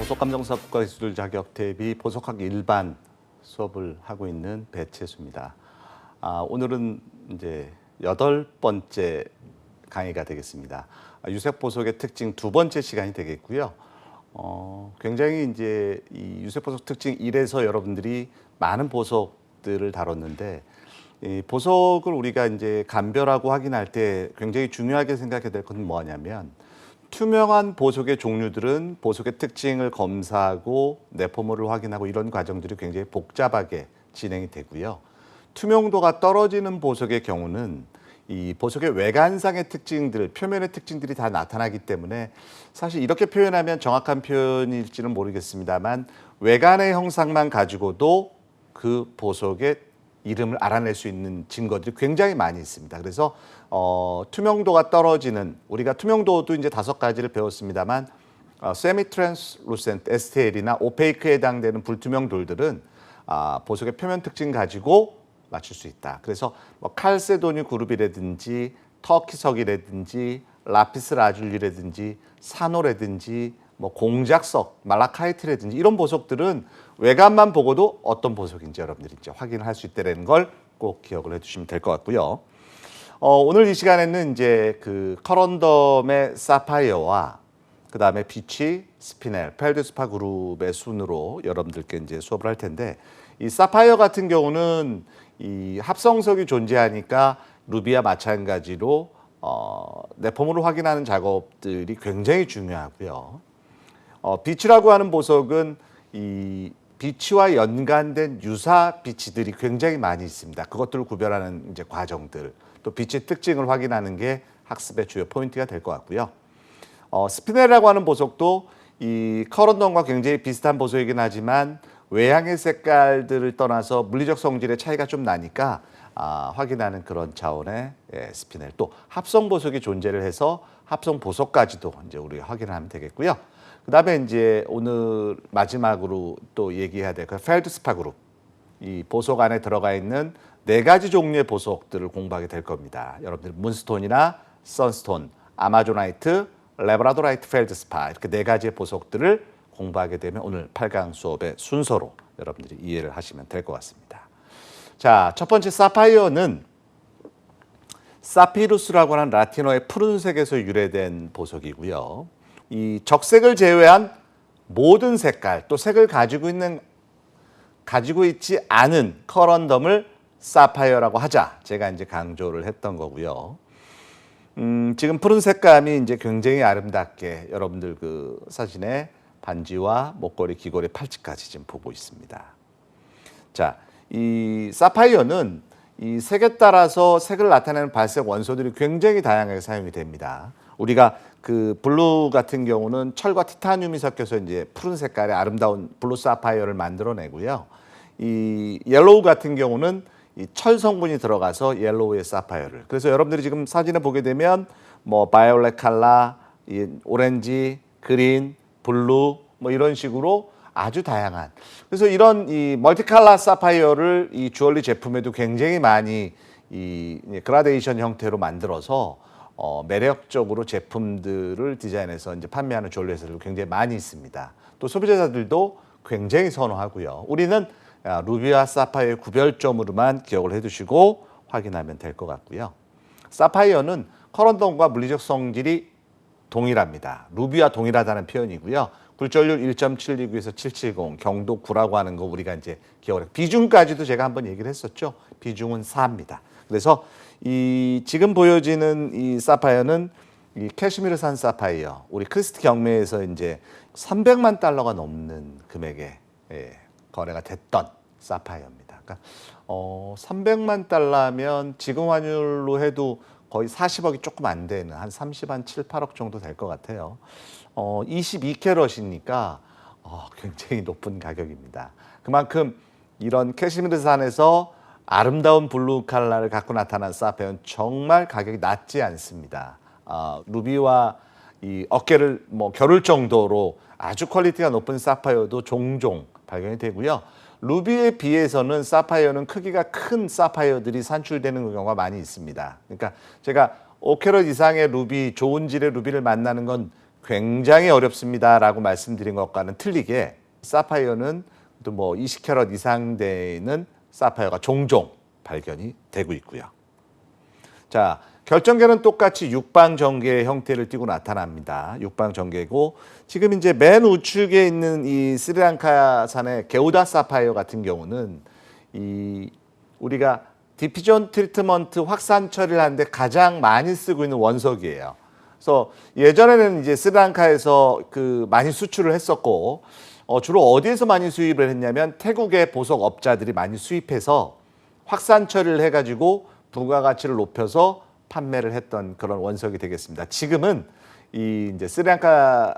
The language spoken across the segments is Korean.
보석감정사 국가기술 자격 대비 보석학 일반 수업을 하고 있는 배채수입니다. 오늘은 이제 8번째 강의가 되겠습니다. 유색 보석의 특징 2번째 시간이 되겠고요. 굉장히 이제 이 유색 보석 특징 1에서 여러분들이 많은 보석들을 다뤘는데, 이 보석을 우리가 이제 감별하고 확인할 때 굉장히 중요하게 생각해야 될 것은 뭐냐면, 투명한 보석의 종류들은 보석의 특징을 검사하고 내포물을 확인하고 이런 과정들이 굉장히 복잡하게 진행이 되고요. 투명도가 떨어지는 보석의 경우는 이 보석의 외관상의 특징들, 표면의 특징들이 다 나타나기 때문에 사실 이렇게 표현하면 정확한 표현일지는 모르겠습니다만, 외관의 형상만 가지고도 그 보석의 이름을 알아낼 수 있는 증거들이 굉장히 많이 있습니다. 그래서 투명도가 떨어지는, 우리가 투명도도 이제 5가지를 배웠습니다만, 세미트랜스루센트 STL이나 오페이크에 해당되는 불투명 돌들은 보석의 표면 특징 가지고 맞출 수 있다. 그래서 뭐 칼세도니 그룹이라든지 터키석이라든지 라피스 라줄리라든지 산호라든지 뭐 공작석, 말라카이트라든지 이런 보석들은 외관만 보고도 어떤 보석인지 여러분들이 이제 확인을 할 수 있다는 걸 꼭 기억을 해주시면 될 것 같고요. 오늘 이 시간에는 이제 그 커런덤의 사파이어와 그 다음에 비치, 스피넬, 펠드스파 그룹의 순으로 여러분들께 이제 수업을 할 텐데, 이 사파이어 같은 경우는 이 합성석이 존재하니까 루비와 마찬가지로 내포물을 확인하는 작업들이 굉장히 중요하고요. 비치라고 하는 보석은 이 비치와 연관된 유사 비치들이 굉장히 많이 있습니다. 그것들을 구별하는 이제 과정들, 또 빛의 특징을 확인하는 게 학습의 주요 포인트가 될 것 같고요. 스피넬이라고 하는 보석도 이 커런덤과 굉장히 비슷한 보석이긴 하지만 외향의 색깔들을 떠나서 물리적 성질의 차이가 좀 나니까 확인하는 그런 차원의 스피넬, 또 합성 보석이 존재를 해서 합성 보석까지도 이제 우리가 확인하면 되겠고요. 그 다음에 이제 오늘 마지막으로 또 얘기해야 될 그 펠드스파 그룹, 이 보석 안에 들어가 있는 4가지 종류의 보석들을 공부하게 될 겁니다. 여러분들 문스톤이나 선스톤, 아마조나이트, 레브라도라이트, 펠드스파, 이렇게 4가지의 보석들을 공부하게 되면 오늘 8강 수업의 순서로 여러분들이 이해를 하시면 될 것 같습니다. 자, 첫 번째 사파이어는 사피루스라고 하는 라틴어의 푸른색에서 유래된 보석이고요. 이 적색을 제외한 모든 색깔, 또 색을 가지고 있지 않은 커런덤을 사파이어라고 하자, 제가 이제 강조를 했던 거고요. 지금 푸른 색감이 이제 굉장히 아름답게 여러분들 그 사진에 반지와 목걸이, 귀걸이, 팔찌까지 지금 보고 있습니다. 자, 이 사파이어는 이 색에 따라서 색을 나타내는 발색 원소들이 굉장히 다양하게 사용이 됩니다. 우리가 그 블루 같은 경우는 철과 티타늄이 섞여서 이제 푸른 색깔의 아름다운 블루 사파이어를 만들어내고요. 이 옐로우 같은 경우는 이 철 성분이 들어가서 옐로우의 사파이어를. 그래서 여러분들이 지금 사진을 보게 되면 뭐 바이올렛 컬러, 이 오렌지, 그린, 블루 뭐 이런 식으로 아주 다양한. 그래서 이런 이 멀티컬러 사파이어를 이 주얼리 제품에도 굉장히 많이 이 그라데이션 형태로 만들어서 매력적으로 제품들을 디자인해서 이제 판매하는 주얼리 회사들도 굉장히 많이 있습니다. 또 소비자들도 굉장히 선호하고요. 우리는 루비와 사파이어의 구별점으로만 기억을 해두시고 확인하면 될 것 같고요. 사파이어는 커런덤과 물리적 성질이 동일합니다. 루비와 동일하다는 표현이고요. 굴절률 1.729에서 770, 경도 9라고 하는 거 우리가 이제 기억을 해요. 비중까지도 제가 한번 얘기를 했었죠. 비중은 4입니다. 그래서 이 지금 보여지는 이 사파이어는 이 캐시미르산 사파이어, 우리 크리스트 경매에서 이제 300만 달러가 넘는 금액에 거래가 됐던 사파이어입니다. 그러니까 300만 달러면 지금 환율로 해도 거의 40억이 조금 안 되는 한 7, 8억 정도 될 것 같아요. 22캐럿이니까 굉장히 높은 가격입니다. 그만큼 이런 캐시미르산에서 아름다운 블루 컬러를 갖고 나타난 사파이어는 정말 가격이 낮지 않습니다. 루비와 이 어깨를 뭐 겨룰 정도로 아주 퀄리티가 높은 사파이어도 종종 발견이 되고요. 루비에 비해서는 사파이어는 크기가 큰 사파이어들이 산출되는 경우가 많이 있습니다. 그러니까 제가 5캐럿 이상의 루비, 좋은 질의 루비를 만나는 건 굉장히 어렵습니다라고 말씀드린 것과는 틀리게 사파이어는 또 뭐 20캐럿 이상 되는 사파이어가 종종 발견이 되고 있고요. 자, 결정계는 똑같이 육방정계의 형태를 띠고 나타납니다. 육방정계고 지금 이제 맨 우측에 있는 이 스리랑카산의 게우다 사파이어 같은 경우는 이 우리가 디피전 트리트먼트 확산 처리를 하는데 가장 많이 쓰고 있는 원석이에요. 그래서 예전에는 이제 스리랑카에서 그 많이 수출을 했었고 주로 어디에서 많이 수입을 했냐면 태국의 보석업자들이 많이 수입해서 확산 처리를 해가지고 부가가치를 높여서 판매를 했던 그런 원석이 되겠습니다. 지금은 이 이제 스리랑카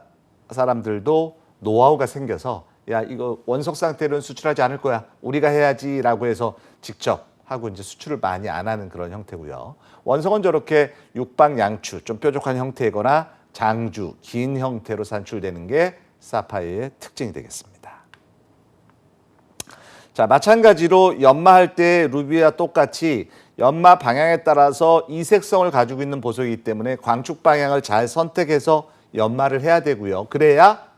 사람들도 노하우가 생겨서 야 이거 원석 상태로는 수출하지 않을 거야 우리가 해야지라고 해서 직접 하고 이제 수출을 많이 안 하는 그런 형태고요. 원석은 저렇게 육방양추 좀 뾰족한 형태이거나 장주 긴 형태로 산출되는 게 사파이어의 특징이 되겠습니다. 자, 마찬가지로 연마할 때 루비와 똑같이 연마 방향에 따라서 이색성을 가지고 있는 보석이기 때문에 광축 방향을 잘 선택해서 연마를 해야 되고요. 그래야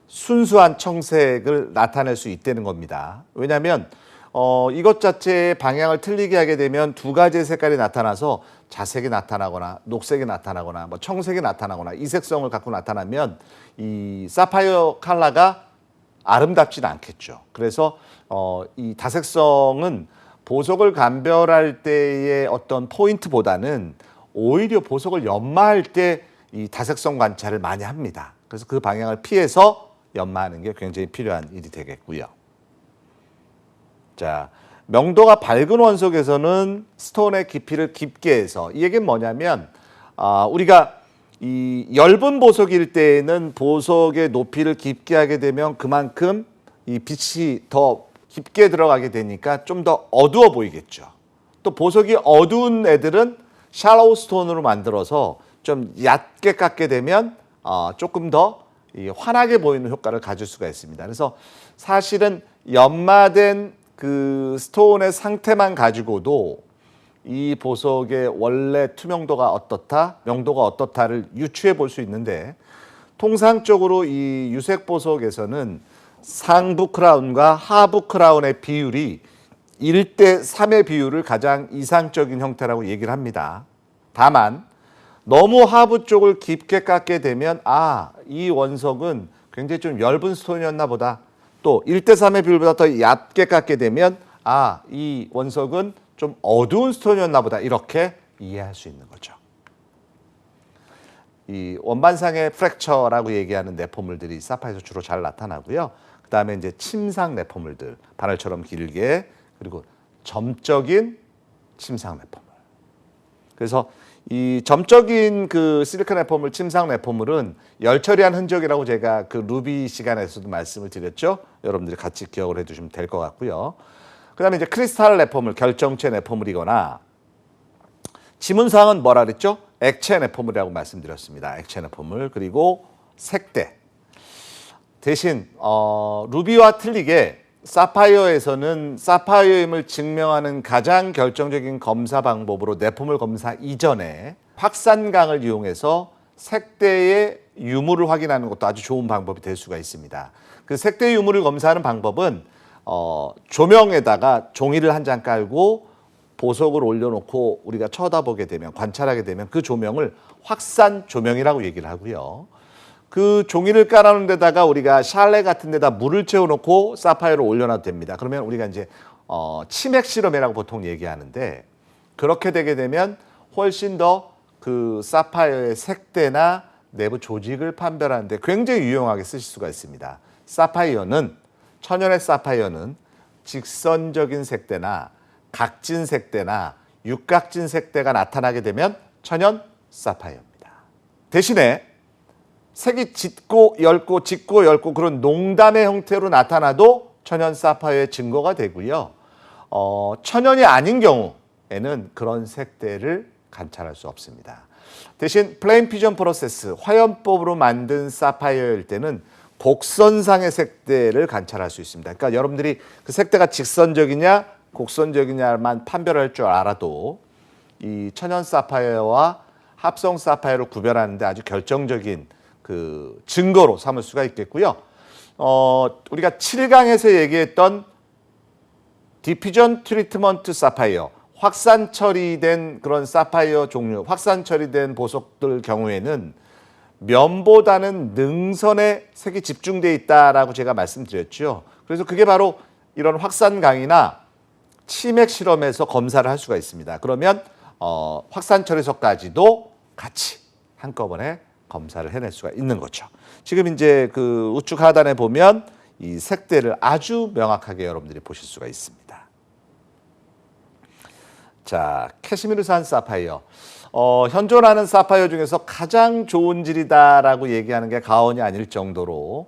순수한 청색을 나타낼 수 있다는 겁니다. 왜냐하면 이것 자체의 방향을 틀리게 하게 되면 두 가지의 색깔이 나타나서 자색이 나타나거나 녹색이 나타나거나 뭐 청색이 나타나거나 이색성을 갖고 나타나면 이 사파이어 컬러가 아름답지는 않겠죠. 그래서 이 다색성은 보석을 감별할 때의 어떤 포인트보다는 오히려 보석을 연마할 때 이 다색성 관찰을 많이 합니다. 그래서 그 방향을 피해서 연마하는 게 굉장히 필요한 일이 되겠고요. 자, 명도가 밝은 원석에서는 스톤의 깊이를 깊게 해서 이 얘기는 뭐냐면 우리가 이 엷은 보석일 때에는 보석의 높이를 깊게 하게 되면 그만큼 이 빛이 더 깊게 들어가게 되니까 좀 더 어두워 보이겠죠. 또 보석이 어두운 애들은 샬로우 스톤으로 만들어서 좀 얕게 깎게 되면 조금 더 환하게 보이는 효과를 가질 수가 있습니다. 그래서 사실은 연마된 그 스톤의 상태만 가지고도 이 보석의 원래 투명도가 어떻다, 명도가 어떻다를 유추해 볼 수 있는데 통상적으로 이 유색 보석에서는 상부 크라운과 하부 크라운의 비율이 1대3의 비율을 가장 이상적인 형태라고 얘기를 합니다. 다만 너무 하부 쪽을 깊게 깎게 되면 이 원석은 굉장히 좀 엷은 스톤이었나 보다. 또 1대3의 비율보다 더 얕게 깎게 되면 이 원석은 좀 어두운 스톤이었나 보다. 이렇게 이해할 수 있는 거죠. 이 원반상의 프랙처라고 얘기하는 내포물들이 사파이어에서 주로 잘 나타나고요. 그 다음에 이제 침상 내포물들, 바늘처럼 길게, 그리고 점적인 침상 내포물. 그래서 이 점적인 그 실리콘 내포물, 침상 내포물은 열 처리한 흔적이라고 제가 그 루비 시간에서도 말씀을 드렸죠. 여러분들이 같이 기억을 해두시면 될 것 같고요. 그 다음에 이제 크리스탈 내포물, 결정체 내포물이거나 지문상은 뭐라 그랬죠? 액체 내포물이라고 말씀드렸습니다. 액체 내포물, 그리고 색대. 대신 루비와 틀리게 사파이어에서는 사파이어임을 증명하는 가장 결정적인 검사 방법으로 내포물 검사 이전에 확산광을 이용해서 색대의 유무를 확인하는 것도 아주 좋은 방법이 될 수가 있습니다. 그 색대 유무를 검사하는 방법은 조명에다가 종이를 한 장 깔고 보석을 올려놓고 우리가 쳐다보게 되면, 관찰하게 되면 그 조명을 확산 조명이라고 얘기를 하고요. 그 종이를 깔아놓은 데다가 우리가 샬레 같은 데다 물을 채워놓고 사파이어를 올려놔도 됩니다. 그러면 우리가 이제 치맥 실험이라고 보통 얘기하는데, 그렇게 되게 되면 훨씬 더 그 사파이어의 색대나 내부 조직을 판별하는데 굉장히 유용하게 쓰실 수가 있습니다. 사파이어는, 천연의 사파이어는 직선적인 색대나 각진 색대나 육각진 색대가 나타나게 되면 천연 사파이어입니다. 대신에 색이 짙고 엷고 그런 농담의 형태로 나타나도 천연 사파이어의 증거가 되고요. 천연이 아닌 경우에는 그런 색대를 관찰할 수 없습니다. 대신 플레인 피전 프로세스, 화염법으로 만든 사파이어일 때는 곡선상의 색대를 관찰할 수 있습니다. 그러니까 여러분들이 그 색대가 직선적이냐 곡선적이냐만 판별할 줄 알아도 이 천연 사파이어와 합성 사파이어를 구별하는데 아주 결정적인 그 증거로 삼을 수가 있겠고요. 우리가 7강에서 얘기했던 디퓨전 트리트먼트 사파이어, 확산 처리된 그런 사파이어 종류, 확산 처리된 보석들 경우에는 면보다는 능선에 색이 집중돼 있다라고 제가 말씀드렸죠. 그래서 그게 바로 이런 확산 강이나 치맥 실험에서 검사를 할 수가 있습니다. 그러면 확산 처리석까지도 같이 한꺼번에 검사를 해낼 수가 있는 거죠. 지금 이제 그 우측 하단에 보면 이 색대를 아주 명확하게 여러분들이 보실 수가 있습니다. 자, 캐시미르산 사파이어. 현존하는 사파이어 중에서 가장 좋은 질이다라고 얘기하는 게 과언이 아닐 정도로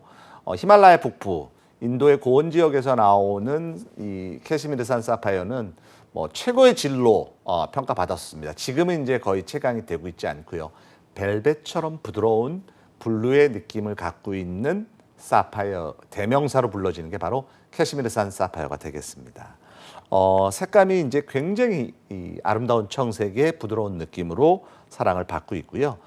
히말라야 북부, 인도의 고원 지역에서 나오는 이 캐시미르산 사파이어는 뭐 최고의 질로 평가받았습니다. 지금은 이제 거의 채광이 되고 있지 않고요. 벨벳처럼 부드러운 블루의 느낌을 갖고 있는 사파이어, 대명사로 불러지는 게 바로 캐시미르산 사파이어가 되겠습니다. 색감이 이제 굉장히 이 아름다운 청색의 부드러운 느낌으로 사랑을 받고 있고요.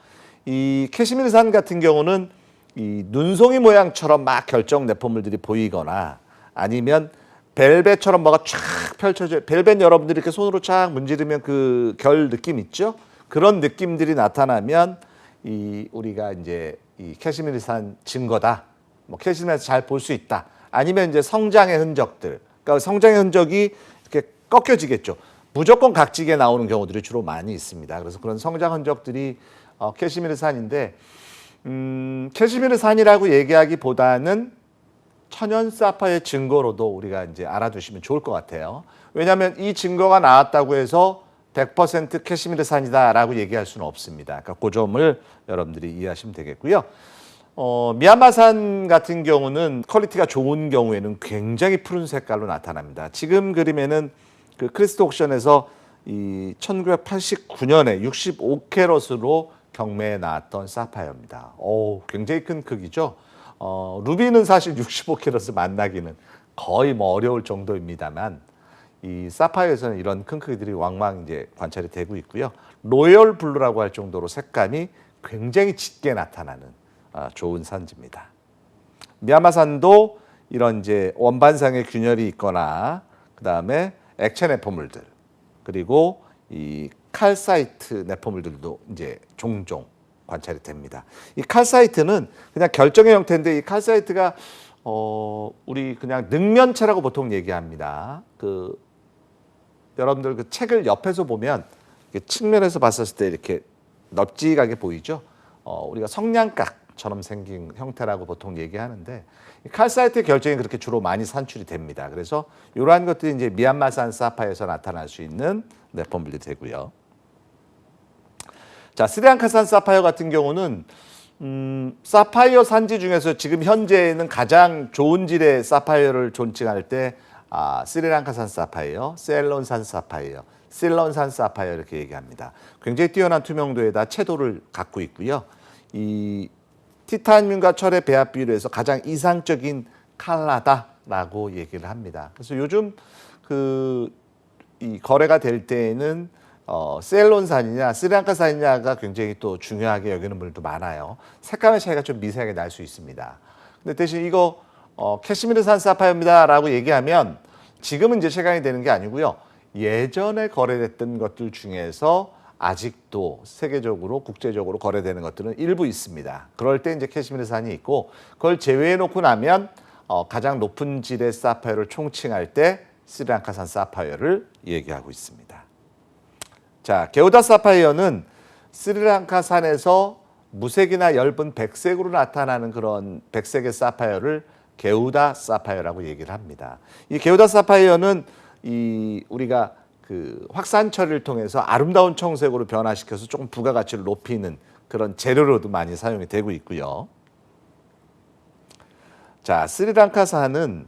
이 캐시미르산 같은 경우는 이 눈송이 모양처럼 막 결정 내포물들이 보이거나 아니면 벨벳처럼 뭐가 쫙 펼쳐져, 벨벳 여러분들이 이렇게 손으로 쫙 문지르면 그 결 느낌 있죠? 그런 느낌들이 나타나면 우리가 이제 이 캐시미르산 증거다. 뭐 캐시미르에서 잘 볼 수 있다. 아니면 이제 성장의 흔적들. 그러니까 성장의 흔적이 이렇게 꺾여지겠죠. 무조건 각지게 나오는 경우들이 주로 많이 있습니다. 그래서 그런 성장 흔적들이 캐시미르산인데 캐시미르산이라고 얘기하기보다는 천연 사파이어의 증거로도 우리가 이제 알아두시면 좋을 것 같아요. 왜냐하면 이 증거가 나왔다고 해서 100% 캐시미르산이다라고 얘기할 수는 없습니다. 그러니까 그 점을 여러분들이 이해하시면 되겠고요. 미얀마산 같은 경우는 퀄리티가 좋은 경우에는 굉장히 푸른 색깔로 나타납니다. 지금 그림에는 그 크리스트 옥션에서 이 1989년에 65캐럿으로 경매에 나왔던 사파이어입니다. 굉장히 큰 크기죠. 루비는 사실 65캐럿을 만나기는 거의 뭐 어려울 정도입니다만 이 사파이어에서는 이런 큰 크기들이 왕왕 이제 관찰이 되고 있고요. 로열 블루라고 할 정도로 색감이 굉장히 짙게 나타나는 좋은 산지입니다. 미얀마산도 이런 이제 원반상의 균열이 있거나 그 다음에 액체 내포물들 그리고 이 칼사이트 내포물들도 이제 종종 관찰이 됩니다. 이 칼사이트는 그냥 결정의 형태인데 이 칼사이트가 우리 그냥 능면체라고 보통 얘기합니다. 그 여러분들 그 책을 옆에서 보면 측면에서 봤을 때 이렇게 넓직하게 보이죠. 우리가 성냥깍처럼 생긴 형태라고 보통 얘기하는데 칼사이트의 결정이 그렇게 주로 많이 산출이 됩니다. 그래서 이러한 것들이 이제 미얀마산 사파이어에서 나타날 수 있는 내포물들이 되고요. 자, 스리랑카산 사파이어 같은 경우는 사파이어 산지 중에서 지금 현재는 가장 좋은 질의 사파이어를 존칭할 때 스리랑카산 사파이어, 셀론산 사파이어, 실론산 사파이어 이렇게 얘기합니다. 굉장히 뛰어난 투명도에다 채도를 갖고 있고요. 이 티타늄과 철의 배합 비율에서 가장 이상적인 칼라다라고 얘기를 합니다. 그래서 요즘 이 거래가 될 때에는 셀론산이냐 스리랑카산이냐가 굉장히 또 중요하게 여기는 분들도 많아요. 색감의 차이가 좀 미세하게 날 수 있습니다. 근데 대신 이거 캐시미르산 사파이어입니다라고 얘기하면 지금은 이제 체감이 되는 게 아니고요. 예전에 거래됐던 것들 중에서 아직도 세계적으로 국제적으로 거래되는 것들은 일부 있습니다. 그럴 때 이제 캐시미르산이 있고 그걸 제외해 놓고 나면 가장 높은 질의 사파이어를 총칭할 때 스리랑카산 사파이어를 얘기하고 있습니다. 자, 게오다 사파이어는 스리랑카산에서 무색이나 엷은 백색으로 나타나는 그런 백색의 사파이어를 게우다 사파이어라고 얘기를 합니다. 이 게우다 사파이어는 우리가 그 확산 처리를 통해서 아름다운 청색으로 변화시켜서 조금 부가가치를 높이는 그런 재료로도 많이 사용이 되고 있고요. 자, 스리랑카산은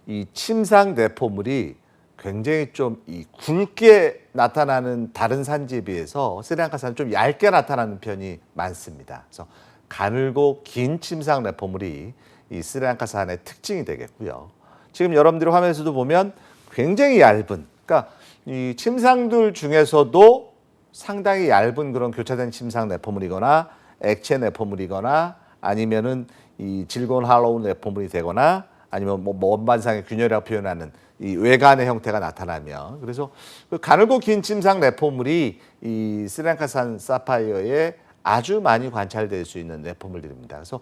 이 침상 내포물이 굉장히 좀 굵게 나타나는 다른 산지에 비해서 스리랑카산은 좀 얇게 나타나는 편이 많습니다. 그래서 가늘고 긴 침상 내포물이 이 스리랑카산의 특징이 되겠고요. 지금 여러분들이 화면에서도 보면 굉장히 얇은, 그러니까 이 침상들 중에서도 상당히 얇은 그런 교차된 침상 내포물이거나 액체 내포물이거나 아니면은 이 즐거운 할로우 내포물이 되거나 아니면 뭐 원반상의 균열이라고 표현하는 이 외관의 형태가 나타나면, 그래서 그 가늘고 긴 침상 내포물이 이 스리랑카산 사파이어에 아주 많이 관찰될 수 있는 내포물들입니다. 그래서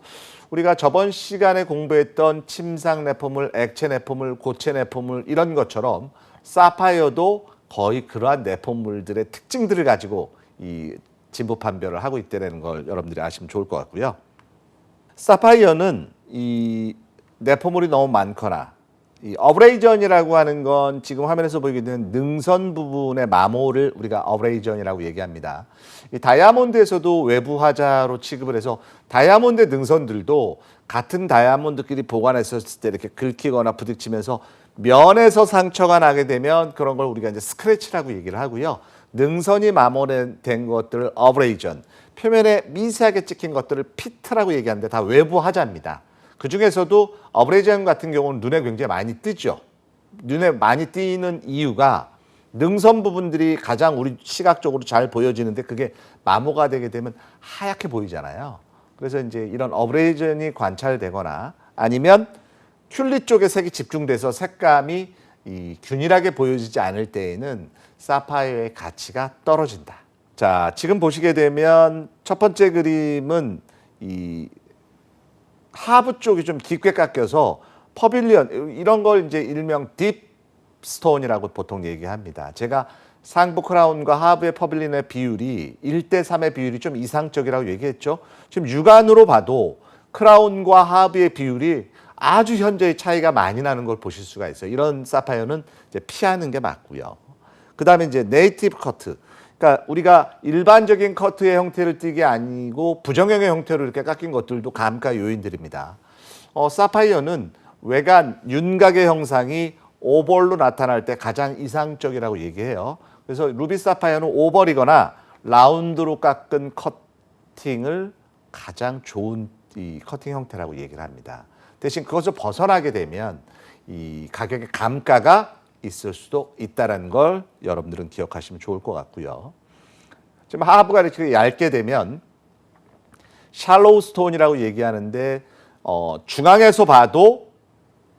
우리가 저번 시간에 공부했던 침상 내포물, 액체 내포물, 고체 내포물 이런 것처럼 사파이어도 거의 그러한 내포물들의 특징들을 가지고 이 진부 판별을 하고 있다는 걸 여러분들이 아시면 좋을 것 같고요. 사파이어는 이 내포물이 너무 많거나 이 어브레이전이라고 하는 건 지금 화면에서 보이게 되는 능선 부분의 마모를 우리가 어브레이전이라고 얘기합니다. 이 다이아몬드에서도 외부 화자로 취급을 해서 다이아몬드 능선들도 같은 다이아몬드끼리 보관했었을 때 이렇게 긁히거나 부딪히면서 면에서 상처가 나게 되면 그런 걸 우리가 이제 스크래치라고 얘기를 하고요. 능선이 마모된 것들을 어브레이전, 표면에 미세하게 찍힌 것들을 피트라고 얘기하는데 다 외부 화자입니다. 그 중에서도 어브레이전 같은 경우는 눈에 굉장히 많이 띄죠. 눈에 많이 띄는 이유가 능선 부분들이 가장 우리 시각적으로 잘 보여지는데 그게 마모가 되게 되면 하얗게 보이잖아요. 그래서 이제 이런 어브레이전이 관찰되거나 아니면 큘리 쪽에 색이 집중돼서 색감이 이 균일하게 보여지지 않을 때에는 사파이어의 가치가 떨어진다. 자, 지금 보시게 되면 첫 번째 그림은 이 하부 쪽이 좀 깊게 깎여서 퍼빌리언, 이런 걸 이제 일명 딥 스톤이라고 보통 얘기합니다. 제가 상부 크라운과 하부의 퍼빌리언의 비율이 1대3의 비율이 좀 이상적이라고 얘기했죠. 지금 육안으로 봐도 크라운과 하부의 비율이 아주 현저히 차이가 많이 나는 걸 보실 수가 있어요. 이런 사파이어는 이제 피하는 게 맞고요. 그 다음에 이제 네이티브 커트. 그러니까 우리가 일반적인 커트의 형태를 띠게 아니고 부정형의 형태로 이렇게 깎인 것들도 감가 요인들입니다. 사파이어는 외관 윤곽의 형상이 오벌로 나타날 때 가장 이상적이라고 얘기해요. 그래서 루비 사파이어는 오벌이거나 라운드로 깎은 커팅을 가장 좋은 이 커팅 형태라고 얘기를 합니다. 대신 그것을 벗어나게 되면 이 가격의 감가가 있을 수도 있다는 걸 여러분들은 기억하시면 좋을 것 같고요. 지금 하부가 이렇게 얇게 되면 샬로우 스톤이라고 얘기하는데 중앙에서 봐도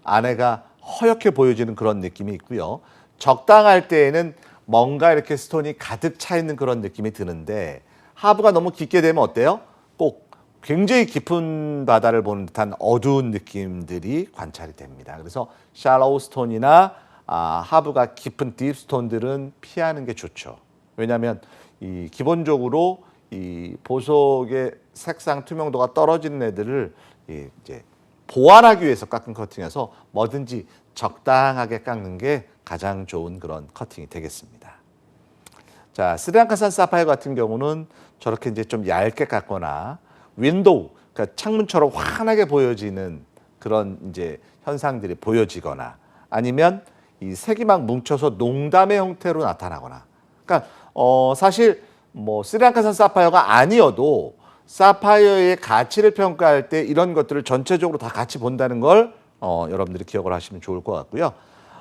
안에가 허옇게 보여지는 그런 느낌이 있고요. 적당할 때에는 뭔가 이렇게 스톤이 가득 차 있는 그런 느낌이 드는데 하부가 너무 깊게 되면 어때요? 꼭 굉장히 깊은 바다를 보는 듯한 어두운 느낌들이 관찰이 됩니다. 그래서 샬로우 스톤이나 하부가 깊은 딥 스톤들은 피하는 게 좋죠. 왜냐하면 이 기본적으로 이 보석의 색상 투명도가 떨어지는 애들을 이제 보완하기 위해서 깎은 커팅이어서 뭐든지 적당하게 깎는 게 가장 좋은 그런 커팅이 되겠습니다. 자, 스리랑카산 사파이어 같은 경우는 저렇게 이제 좀 얇게 깎거나 윈도우, 그러니까 창문처럼 환하게 보여지는 그런 이제 현상들이 보여지거나 아니면 이 색이 막 뭉쳐서 농담의 형태로 나타나거나. 그러니까 사실 뭐 스리랑카산 사파이어가 아니어도 사파이어의 가치를 평가할 때 이런 것들을 전체적으로 다 같이 본다는 걸 여러분들이 기억을 하시면 좋을 것 같고요.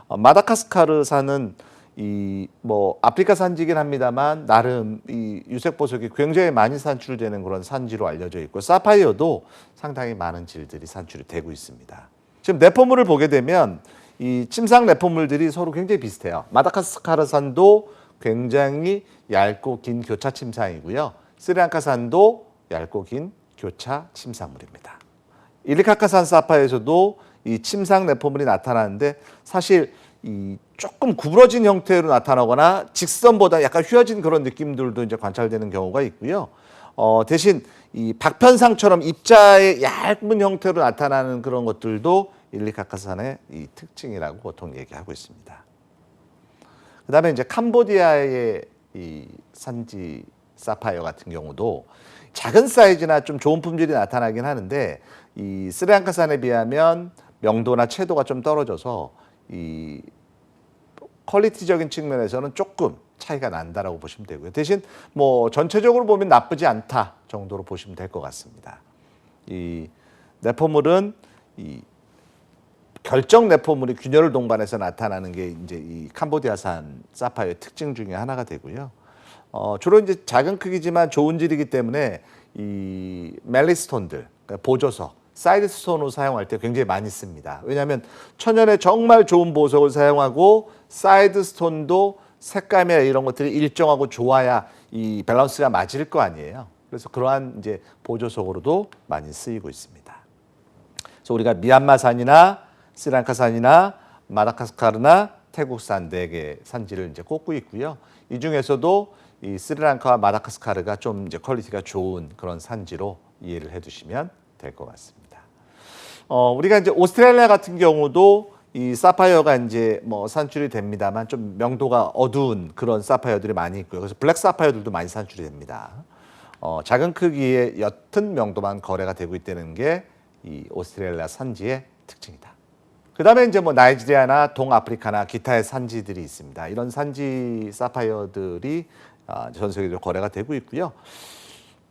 마다가스카르산은 이 뭐 아프리카 산지긴 합니다만 나름 이 유색 보석이 굉장히 많이 산출되는 그런 산지로 알려져 있고 사파이어도 상당히 많은 질들이 산출이 되고 있습니다. 지금 내포물을 보게 되면 이 침상 내포물들이 서로 굉장히 비슷해요. 마다가스카르산도 굉장히 얇고 긴 교차 침상이고요. 스리랑카산도 얇고 긴 교차 침상물입니다. 일리카카산 사파이어에서도 이 침상 내포물이 나타나는데 사실 이 조금 구부러진 형태로 나타나거나 직선보다 약간 휘어진 그런 느낌들도 이제 관찰되는 경우가 있고요. 대신 이 박편상처럼 입자의 얇은 형태로 나타나는 그런 것들도 일리카카산의 이 특징이라고 보통 얘기하고 있습니다. 그다음에 이제 캄보디아의 이 산지 사파이어 같은 경우도 작은 사이즈나 좀 좋은 품질이 나타나긴 하는데 이 스리랑카산에 비하면 명도나 채도가 좀 떨어져서 이 퀄리티적인 측면에서는 조금 차이가 난다라고 보시면 되고요. 대신 뭐 전체적으로 보면 나쁘지 않다 정도로 보시면 될 것 같습니다. 이 내포물은 이 결정 내포물이 균열을 동반해서 나타나는 게 이제 이 캄보디아산 사파이어의 특징 중에 하나가 되고요. 주로 이제 작은 크기지만 좋은 질이기 때문에 이 멜리스톤들, 그러니까 보조석, 사이드 스톤으로 사용할 때 굉장히 많이 씁니다. 왜냐하면 천연의 정말 좋은 보석을 사용하고 사이드 스톤도 색감이나 이런 것들이 일정하고 좋아야 이 밸런스가 맞을 거 아니에요. 그래서 그러한 이제 보조석으로도 많이 쓰이고 있습니다. 그래서 우리가 미얀마산이나 스리랑카산이나 마다가스카르나 태국산 4개 산지를 이제 꼽고 있고요. 이 중에서도 이 스리랑카와 마다가스카르가 좀 이제 퀄리티가 좋은 그런 산지로 이해를 해두시면 될 것 같습니다. 우리가 이제 오스트레일리아 같은 경우도 이 사파이어가 이제 뭐 산출이 됩니다만 좀 명도가 어두운 그런 사파이어들이 많이 있고요. 그래서 블랙 사파이어들도 많이 산출이 됩니다. 작은 크기의 옅은 명도만 거래가 되고 있다는 게 이 오스트레일리아 산지의 특징이다. 그다음에 이제 뭐 나이지리아나 동아프리카나 기타의 산지들이 있습니다. 이런 산지 사파이어들이 전 세계적으로 거래가 되고 있고요.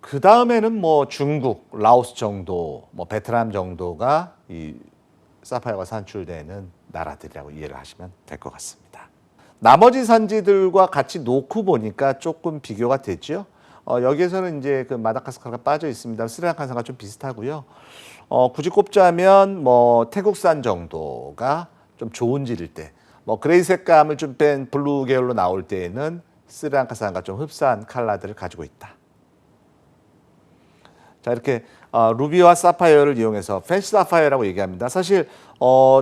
그 다음에는 뭐 중국, 라오스 정도, 뭐 베트남 정도가 이 사파이어가 산출되는 나라들이라고 이해를 하시면 될 것 같습니다. 나머지 산지들과 같이 놓고 보니까 조금 비교가 됐죠. 여기에서는 이제 그 마다가스카르가 빠져 있습니다. 스리랑카산과 좀 비슷하고요. 굳이 꼽자면 뭐 태국산 정도가 좀 좋은 질일 때, 뭐 그레이 색감을 좀 뺀 블루 계열로 나올 때에는 스리랑카산과 좀 흡사한 컬러들을 가지고 있다. 자, 이렇게 루비와 사파이어를 이용해서 팬시 사파이어라고 얘기합니다. 사실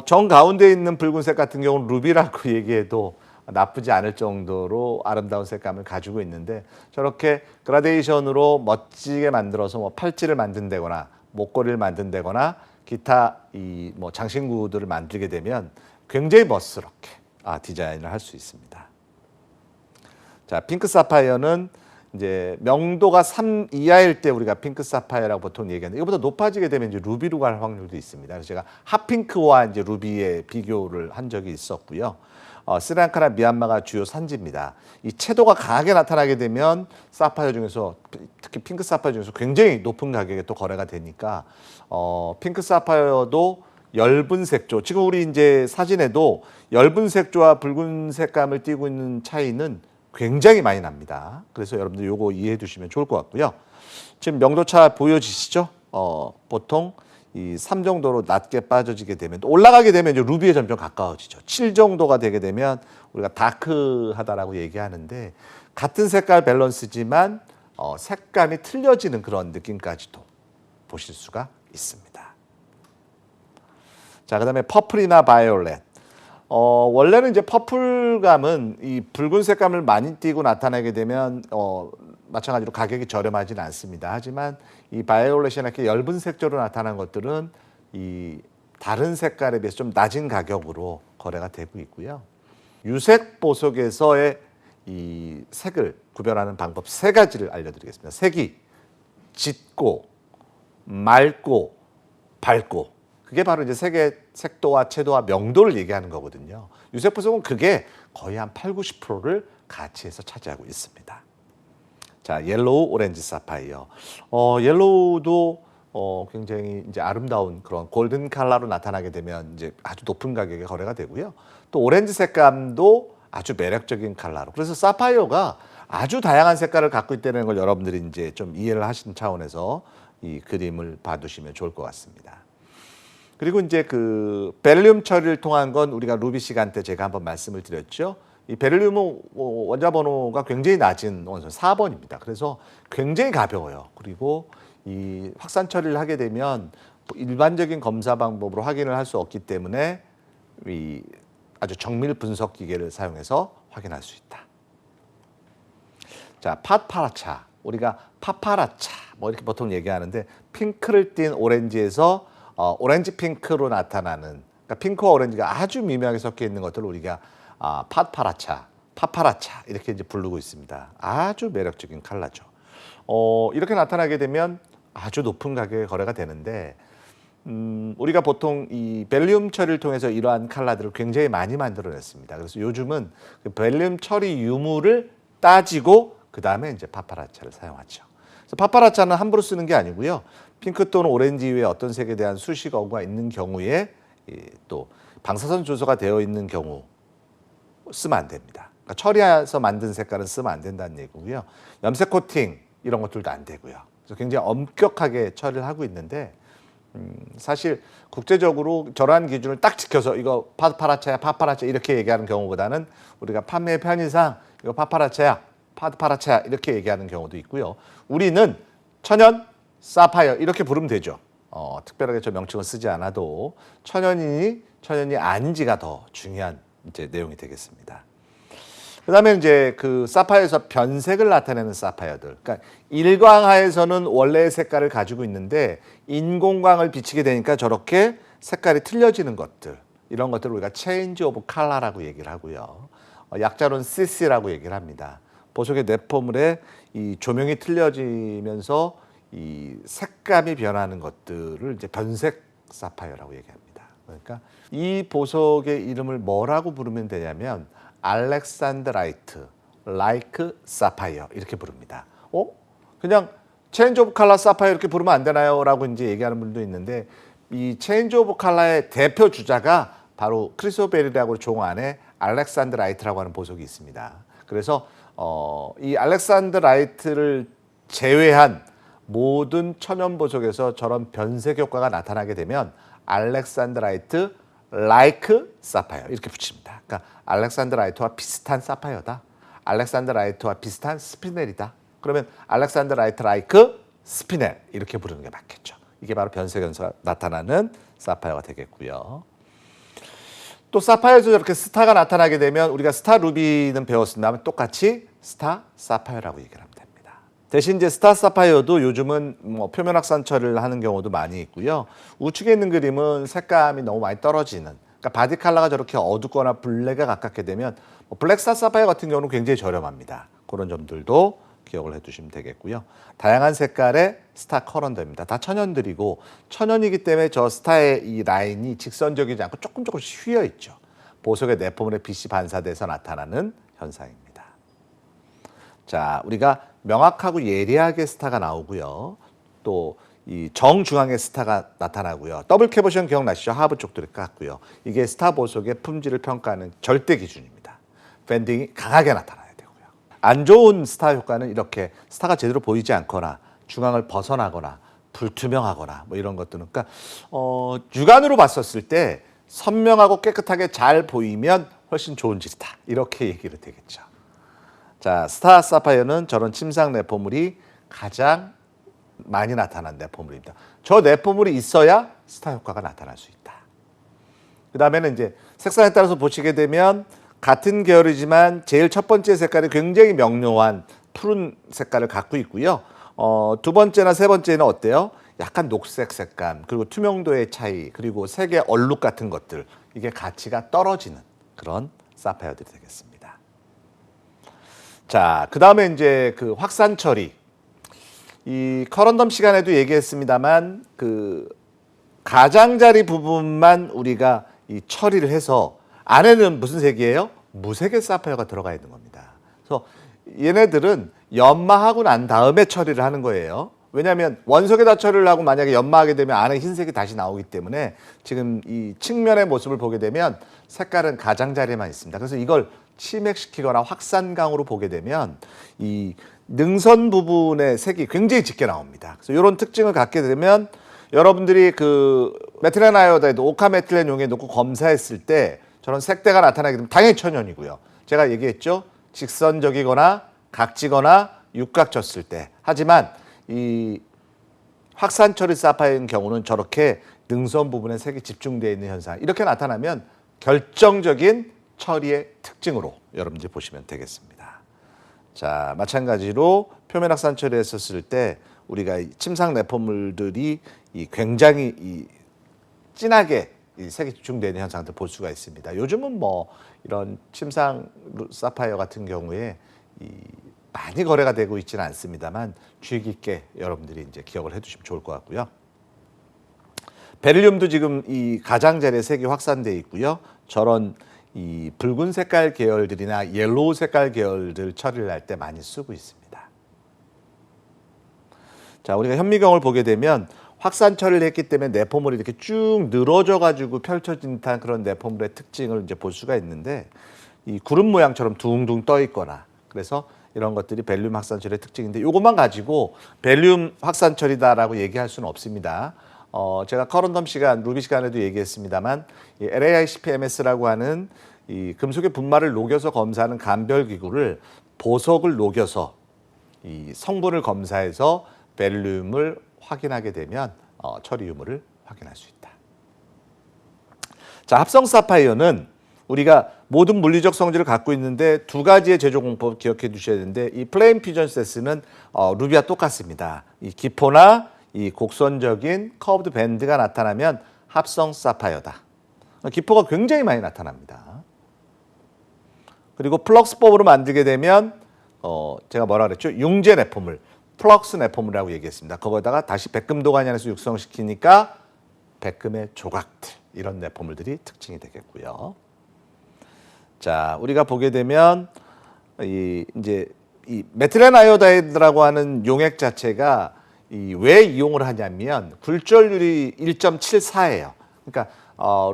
정 가운데 있는 붉은색 같은 경우는 루비라고 얘기해도 나쁘지 않을 정도로 아름다운 색감을 가지고 있는데, 저렇게 그라데이션으로 멋지게 만들어서 뭐 팔찌를 만든다거나 목걸이를 만든다거나 기타 이 뭐 장신구들을 만들게 되면 굉장히 멋스럽게 디자인을 할 수 있습니다. 자, 핑크 사파이어는 이제 명도가 3 이하일 때 우리가 핑크 사파이어라고 보통 얘기하는데, 이거보다 높아지게 되면 이제 루비로 갈 확률도 있습니다. 그래서 제가 핫핑크와 이제 루비의 비교를 한 적이 있었고요. 스리랑카나 미얀마가 주요 산지입니다. 이 채도가 강하게 나타나게 되면 사파이어 중에서, 특히 핑크 사파이어 중에서 굉장히 높은 가격에 또 거래가 되니까 핑크 사파이어도 엷은 색조, 지금 우리 이제 사진에도 엷은 색조와 붉은 색감을 띠고 있는 차이는 굉장히 많이 납니다. 그래서 여러분들 요거 이해해 두시면 좋을 것 같고요. 지금 명도차 보여지시죠? 보통 이 3 정도로 낮게 빠져지게 되면, 또 올라가게 되면 이제 루비에 점점 가까워지죠. 7 정도가 되게 되면 우리가 다크하다라고 얘기하는데, 같은 색깔 밸런스지만 색감이 틀려지는 그런 느낌까지도 보실 수가 있습니다. 자, 그다음에 퍼플이나 바이올렛. 원래는 이제 퍼플감은 이 붉은 색감을 많이 띠고 나타나게 되면 마찬가지로 가격이 저렴하지는 않습니다. 하지만 이 바이올렛이나 이렇게 엷은 색조로 나타난 것들은 이 다른 색깔에 비해서 좀 낮은 가격으로 거래가 되고 있고요. 유색 보석에서의 이 색을 구별하는 방법 3가지를 알려드리겠습니다. 색이 짙고, 맑고, 밝고. 그게 바로 이제 색의 색도와 채도와 명도를 얘기하는 거거든요. 유색 보석은 그게 거의 한 80~90%를 가치에서 차지하고 있습니다. 자, 옐로우, 오렌지, 사파이어. 옐로우도 굉장히 이제 아름다운 그런 골든 컬러로 나타나게 되면 이제 아주 높은 가격에 거래가 되고요. 또 오렌지 색감도 아주 매력적인 컬러로. 그래서 사파이어가 아주 다양한 색깔을 갖고 있다는 걸 여러분들이 이제 좀 이해를 하시는 차원에서 이 그림을 봐두시면 좋을 것 같습니다. 그리고 이제 그 베릴륨 처리를 통한 건 우리가 루비 시간 때 제가 한번 말씀을 드렸죠. 이 베릴륨은 원자 번호가 굉장히 낮은 원소 4번입니다. 그래서 굉장히 가벼워요. 그리고 이 확산 처리를 하게 되면 일반적인 검사 방법으로 확인을 할 수 없기 때문에 이 아주 정밀 분석 기계를 사용해서 확인할 수 있다. 자, 파파라차. 우리가 파파라차 뭐 이렇게 보통 얘기하는데, 핑크를 띤 오렌지에서 오렌지 핑크로 나타나는, 그러니까 핑크와 오렌지가 아주 미묘하게 섞여 있는 것들을 우리가 파파라차, 파파라차 이렇게 이제 부르고 있습니다. 아주 매력적인 컬러죠. 이렇게 나타나게 되면 아주 높은 가격에 거래가 되는데, 우리가 보통 이 베릴륨 처리를 통해서 이러한 컬러들을 굉장히 많이 만들어냈습니다. 그래서 요즘은 그 베릴륨 처리 유무를 따지고 그 다음에 이제 파파라차를 사용하죠. 그래서 파파라차는 함부로 쓰는 게 아니고요. 핑크 또는 오렌지 외에 어떤 색에 대한 수식 어구가 있는 경우에 또 방사선 조소가 되어 있는 경우 쓰면 안 됩니다. 그러니까 처리해서 만든 색깔은 쓰면 안 된다는 얘기고요. 염색 코팅 이런 것들도 안 되고요. 그래서 굉장히 엄격하게 처리를 하고 있는데 사실 국제적으로 저러한 기준을 딱 지켜서 이거 파드파라차야, 파파라차 이렇게 얘기하는 경우보다는 우리가 판매 편의상 이거 파파라차야, 파드파라차야 이렇게 얘기하는 경우도 있고요. 우리는 천연, 사파이어 이렇게 부르면 되죠. 특별하게 저 명칭을 쓰지 않아도 천연이 아닌지가 더 중요한 이제 내용이 되겠습니다. 그다음에 이제 그 사파이어에서 변색을 나타내는 사파이어들. 그러니까 일광하에서는 원래의 색깔을 가지고 있는데 인공광을 비치게 되니까 저렇게 색깔이 틀려지는 것들. 이런 것들을 우리가 체인지 오브 컬러라고 얘기를 하고요. 약자로는 CC라고 얘기를 합니다. 보석의 내포물에 이 조명이 틀려지면서 이 색감이 변하는 것들을 이제 변색 사파이어라고 얘기합니다. 그러니까 이 보석의 이름을 뭐라고 부르면 되냐면 알렉산드라이트, 라이크 사파이어 이렇게 부릅니다. 그냥 체인지 오브 컬러 사파이어 이렇게 부르면 안 되나요? 라고 이제 얘기하는 분도 있는데 이 체인지 오브 컬러의 대표 주자가 바로 크리소베리라고 종 안에 알렉산드라이트라고 하는 보석이 있습니다. 그래서 이 알렉산드라이트를 제외한 모든 천연 보석에서 저런 변색 효과가 나타나게 되면 알렉산드라이트 라이크 사파이어 이렇게 붙입니다. 그러니까 알렉산드라이트와 비슷한 사파이어다. 알렉산드라이트와 비슷한 스피넬이다. 그러면 알렉산드라이트 라이크 스피넬 이렇게 부르는 게 맞겠죠. 이게 바로 변색 현상가 나타나는 사파이어가 되겠고요. 또 사파이어에서 저렇게 스타가 나타나게 되면 우리가 스타 루비는 배웠습니다만 똑같이 스타 사파이어라고 얘기를 하면 됩니다. 대신 이제 스타 사파이어도 요즘은 뭐 표면 확산 처리를 하는 경우도 많이 있고요. 우측에 있는 그림은 색감이 너무 많이 떨어지는, 그러니까 바디 컬러가 저렇게 어둡거나 블랙에 가깝게 되면 블랙 스타 사파이어 같은 경우는 굉장히 저렴합니다. 그런 점들도 기억을 해두시면 되겠고요. 다양한 색깔의 스타 컬러입니다. 다 천연들이고 천연이기 때문에 저 스타의 이 라인이 직선적이지 않고 조금씩 휘어 있죠. 보석의 내포물에 빛이 반사돼서 나타나는 현상입니다. 자, 우리가 명확하고 예리하게 스타가 나오고요. 또 이 정중앙에 스타가 나타나고요. 더블 캐버션 기억나시죠? 하부 쪽도 이렇게 같고요. 이게 스타 보석의 품질을 평가하는 절대 기준입니다. 밴딩이 강하게 나타나요. 안 좋은 스타 효과는 이렇게 스타가 제대로 보이지 않거나 중앙을 벗어나거나 불투명하거나 뭐 이런 것들은, 그러니까 육안으로 봤었을 때 선명하고 깨끗하게 잘 보이면 훨씬 좋은 질이다 이렇게 얘기를 되겠죠. 자, 스타 사파이어는 저런 침상 내포물이 가장 많이 나타난 내포물입니다. 저 내포물이 있어야 스타 효과가 나타날 수 있다. 그 다음에는 이제 색상에 따라서 보시게 되면 같은 계열이지만 제일 첫 번째 색깔이 굉장히 명료한 푸른 색깔을 갖고 있고요. 두 번째나 세 번째는 어때요? 약간 녹색 색감, 그리고 투명도의 차이, 그리고 색의 얼룩 같은 것들, 이게 가치가 떨어지는 그런 사파이어들이 되겠습니다. 자, 그 다음에 이제 그 확산 처리. 이 커런덤 시간에도 얘기했습니다만 그 가장자리 부분만 우리가 이 처리를 해서 안에는 무슨 색이에요? 무색의 사파이어가 들어가 있는 겁니다. 그래서 얘네들은 연마하고 난 다음에 처리를 하는 거예요. 왜냐하면 원석에다 처리를 하고 만약에 연마하게 되면 안에 흰색이 다시 나오기 때문에 지금 이 측면의 모습을 보게 되면 색깔은 가장자리에만 있습니다. 그래서 이걸 치맥시키거나 확산광으로 보게 되면 이 능선 부분의 색이 굉장히 짙게 나옵니다. 그래서 이런 특징을 갖게 되면 여러분들이 그 메틸렌 아이오다이드 오카메틸렌 용에 놓고 검사했을 때 저런 색대가 나타나게 되면 당연히 천연이고요. 제가 얘기했죠. 직선적이거나 각지거나 육각졌을 때. 하지만 이 확산 처리 사파이어인 경우는 저렇게 능선 부분에 색이 집중되어 있는 현상, 이렇게 나타나면 결정적인 처리의 특징으로 여러분들이 보시면 되겠습니다. 자, 마찬가지로 표면 확산 처리했었을 때 우리가 이 침상 내포물들이 굉장히 진하게 이 색이 집중되는 현상들 볼 수가 있습니다. 요즘은 뭐 이런 침상 사파이어 같은 경우에 많이 거래가 되고 있지는 않습니다만 주의 깊게 여러분들이 이제 기억을 해두시면 좋을 것 같고요. 베릴륨도 지금 이 가장자리에 색이 확산되어 있고요. 저런 이 붉은 색깔 계열들이나 옐로우 색깔 계열들 처리를 할 때 많이 쓰고 있습니다. 자, 우리가 현미경을 보게 되면 확산 처리를 했기 때문에 내포물이 이렇게 쭉 늘어져 가지고 펼쳐진 듯한 그런 내포물의 특징을 이제 볼 수가 있는데 이 구름 모양처럼 둥둥 떠 있거나, 그래서 이런 것들이 벨륨 확산 처리의 특징인데 이것만 가지고 벨륨 확산 처리다라고 얘기할 수는 없습니다. 제가 커런덤 시간, 루비 시간에도 얘기했습니다만 이 LAICP-MS라고 하는 이 금속의 분말을 녹여서 검사하는 감별 기구를 보석을 녹여서 이 성분을 검사해서 벨륨을 확인하게 되면 처리 유무를 확인할 수 있다. 자, 합성 사파이어는 우리가 모든 물리적 성질을 갖고 있는데 두 가지의 제조 공법 기억해 두셔야 되는데 이 플레인 퓨전 세스는 루비와 똑같습니다. 이 기포나 이 곡선적인 커브드 밴드가 나타나면 합성 사파이어다. 기포가 굉장히 많이 나타납니다. 그리고 플럭스법으로 만들게 되면 제가 뭐라 그랬죠? 융제 내포물, 플럭스 내포물이라고 얘기했습니다. 거기다가 다시 백금 도가니 안에서 육성시키니까 백금의 조각들, 이런 내포물들이 특징이 되겠고요. 자, 우리가 보게 되면 이제 이 메틸렌 아이오다이드라고 하는 용액 자체가 왜 이용을 하냐면 굴절률이 1.74예요. 그러니까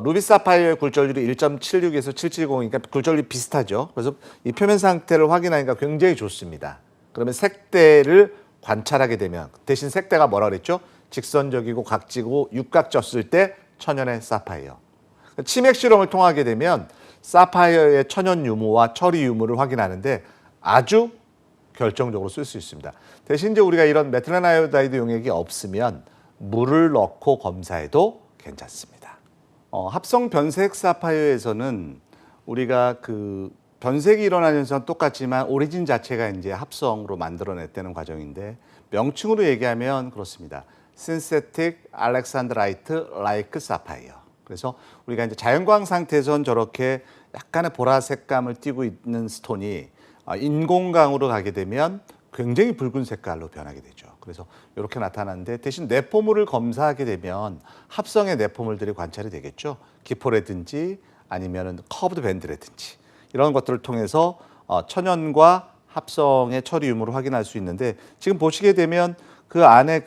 루비 사파이어의 굴절률이 1.76에서 770이니까 굴절률이 비슷하죠. 그래서 이 표면 상태를 확인하니까 굉장히 좋습니다. 그러면 색대를 관찰하게 되면 대신 색대가 뭐라 그랬죠? 직선적이고 각지고 육각졌을 때 천연의 사파이어. 치맥 실험을 통하게 되면 사파이어의 천연 유무와 처리 유무를 확인하는데 아주 결정적으로 쓸 수 있습니다. 대신 이제 우리가 이런 메틸렌 아이오다이드 용액이 없으면 물을 넣고 검사해도 괜찮습니다. 합성 변색 사파이어에서는 우리가 그 변색이 일어나는 현상은 똑같지만 오리진 자체가 이제 합성으로 만들어냈다는 과정인데 명칭으로 얘기하면 그렇습니다. Synthetic Alexandrite Like Sapphire. 그래서 우리가 이제 자연광 상태에선 저렇게 약간의 보라색감을 띠고 있는 스톤이 인공광으로 가게 되면 굉장히 붉은 색깔로 변하게 되죠. 그래서 이렇게 나타나는데 대신 내포물을 검사하게 되면 합성의 내포물들이 관찰이 되겠죠. 기포라든지 아니면은 커브드 밴드라든지 이런 것들을 통해서 천연과 합성의 처리 유무를 확인할 수 있는데 지금 보시게 되면 그 안에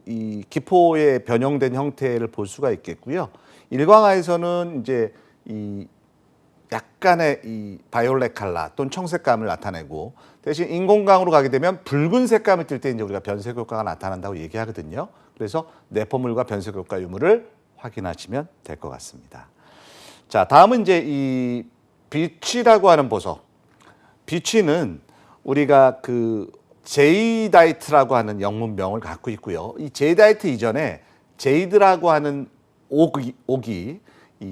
이 기포의 변형된 형태를 볼 수가 있겠고요. 일광화에서는 이제 이 약간의 이 바이올렛 컬러 또는 청색감을 나타내고 대신 인공광으로 가게 되면 붉은 색감을 띌 때 이제 우리가 변색 효과가 나타난다고 얘기하거든요. 그래서 내포물과 변색 효과 유무를 확인하시면 될 것 같습니다. 자, 다음은 이제 이 비취라고 하는 보석. 비취는 우리가 그 제이다이트라고 하는 영문명을 갖고 있고요. 이 제이다이트 이전에 제이드라고 하는 옥이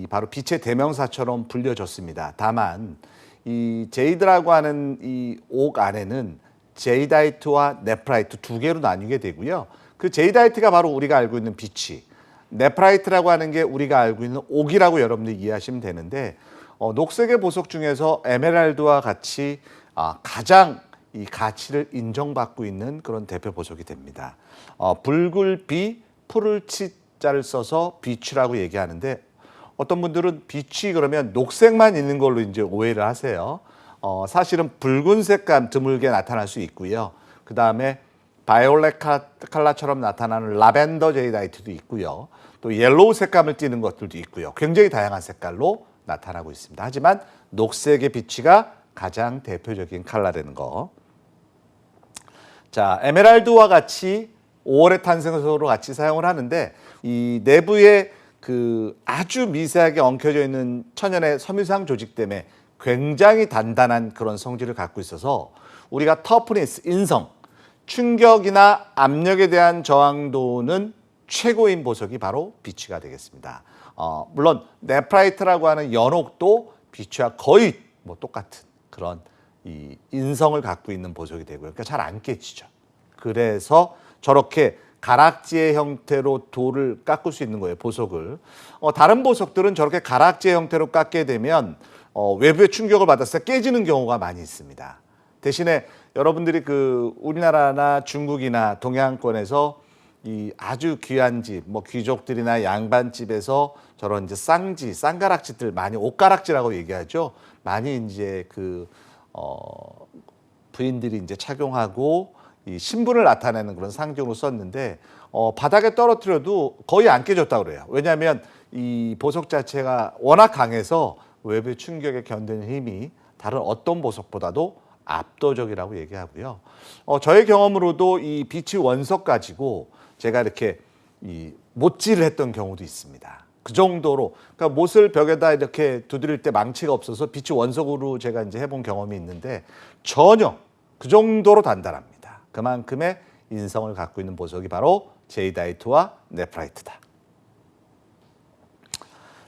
바로 빛의 대명사처럼 불려졌습니다. 다만 이 제이드라고 하는 이 옥 안에는 제이다이트와 네프라이트 두 개로 나뉘게 되고요. 그 제이다이트가 바로 우리가 알고 있는 빛이, 네프라이트라고 하는 게 우리가 알고 있는 옥이라고 여러분들이 이해하시면 되는데 녹색의 보석 중에서 에메랄드와 같이 가장 이 가치를 인정받고 있는 그런 대표 보석이 됩니다. 붉을 비, 푸를 치자를 써서 비취라고 얘기하는데 어떤 분들은 비취 그러면 녹색만 있는 걸로 이제 오해를 하세요. 사실은 붉은 색감 드물게 나타날 수 있고요. 그 다음에 바이올렛 컬러처럼 나타나는 라벤더 제이다이트도 있고요. 또 옐로우 색감을 띠는 것들도 있고요. 굉장히 다양한 색깔로 나타나고 있습니다. 하지만 녹색의 비취가 가장 대표적인 컬러라는 거. 자, 에메랄드와 같이 5월의 탄생소로 같이 사용을 하는데 이 내부에 그 아주 미세하게 엉켜져 있는 천연의 섬유상 조직 때문에 굉장히 단단한 그런 성질을 갖고 있어서 우리가 터프니스, 인성, 충격이나 압력에 대한 저항도는 최고인 보석이 바로 비취가 되겠습니다. 물론 네프라이트라고 하는 연옥도 비취와 거의 똑같은 그런 이 인성을 갖고 있는 보석이 되고요. 그러니까 잘 안 깨지죠. 그래서 저렇게 가락지의 형태로 돌을 깎을 수 있는 거예요, 보석을. 다른 보석들은 저렇게 가락지의 형태로 깎게 되면 외부의 충격을 받았을 때 깨지는 경우가 많이 있습니다. 대신에 여러분들이 그 우리나라나 중국이나 동양권에서 이 아주 귀한 집, 귀족들이나 양반집에서 저런 이제 쌍지, 쌍가락지들 많이 옷가락지라고 얘기하죠. 많이 이제 부인들이 이제 착용하고 이 신분을 나타내는 그런 상징으로 썼는데 바닥에 떨어뜨려도 거의 안 깨졌다고 그래요. 왜냐하면 이 보석 자체가 워낙 강해서 외부의 충격에 견디는 힘이 다른 어떤 보석보다도 압도적이라고 얘기하고요. 저의 경험으로도 이 빛이 원석 가지고 제가 이렇게 이 못질을 했던 경우도 있습니다. 그 정도로, 그러니까 못을 벽에다 이렇게 두드릴 때 망치가 없어서 빛이 원석으로 제가 이제 해본 경험이 있는데 전혀 그 정도로 단단합니다. 그만큼의 인성을 갖고 있는 보석이 바로 제이다이트와 네프라이트다.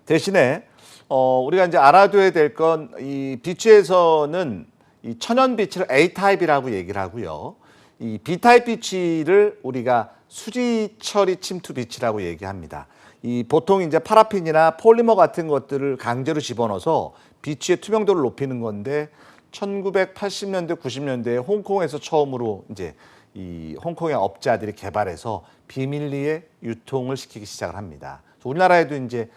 대신에 우리가 이제 알아둬야 될 건 이 빛에서는 이 천연 빛을 A 타입이라고 얘기를 하고요. 이 B 타입 빛을 우리가 수지 처리 침투 빛이라고 얘기합니다. 이 보통 이제 파라핀이나 폴리머 같은 것들을 강제로 집어넣어서 빛의 투명도를 높이는 건데 1980년대, 90년대에 홍콩에서 처음으로 이제 이 홍콩의 업자들이 개발해서 비밀리에 유통을 시키기 시작을 합니다. 우리나라에도 이제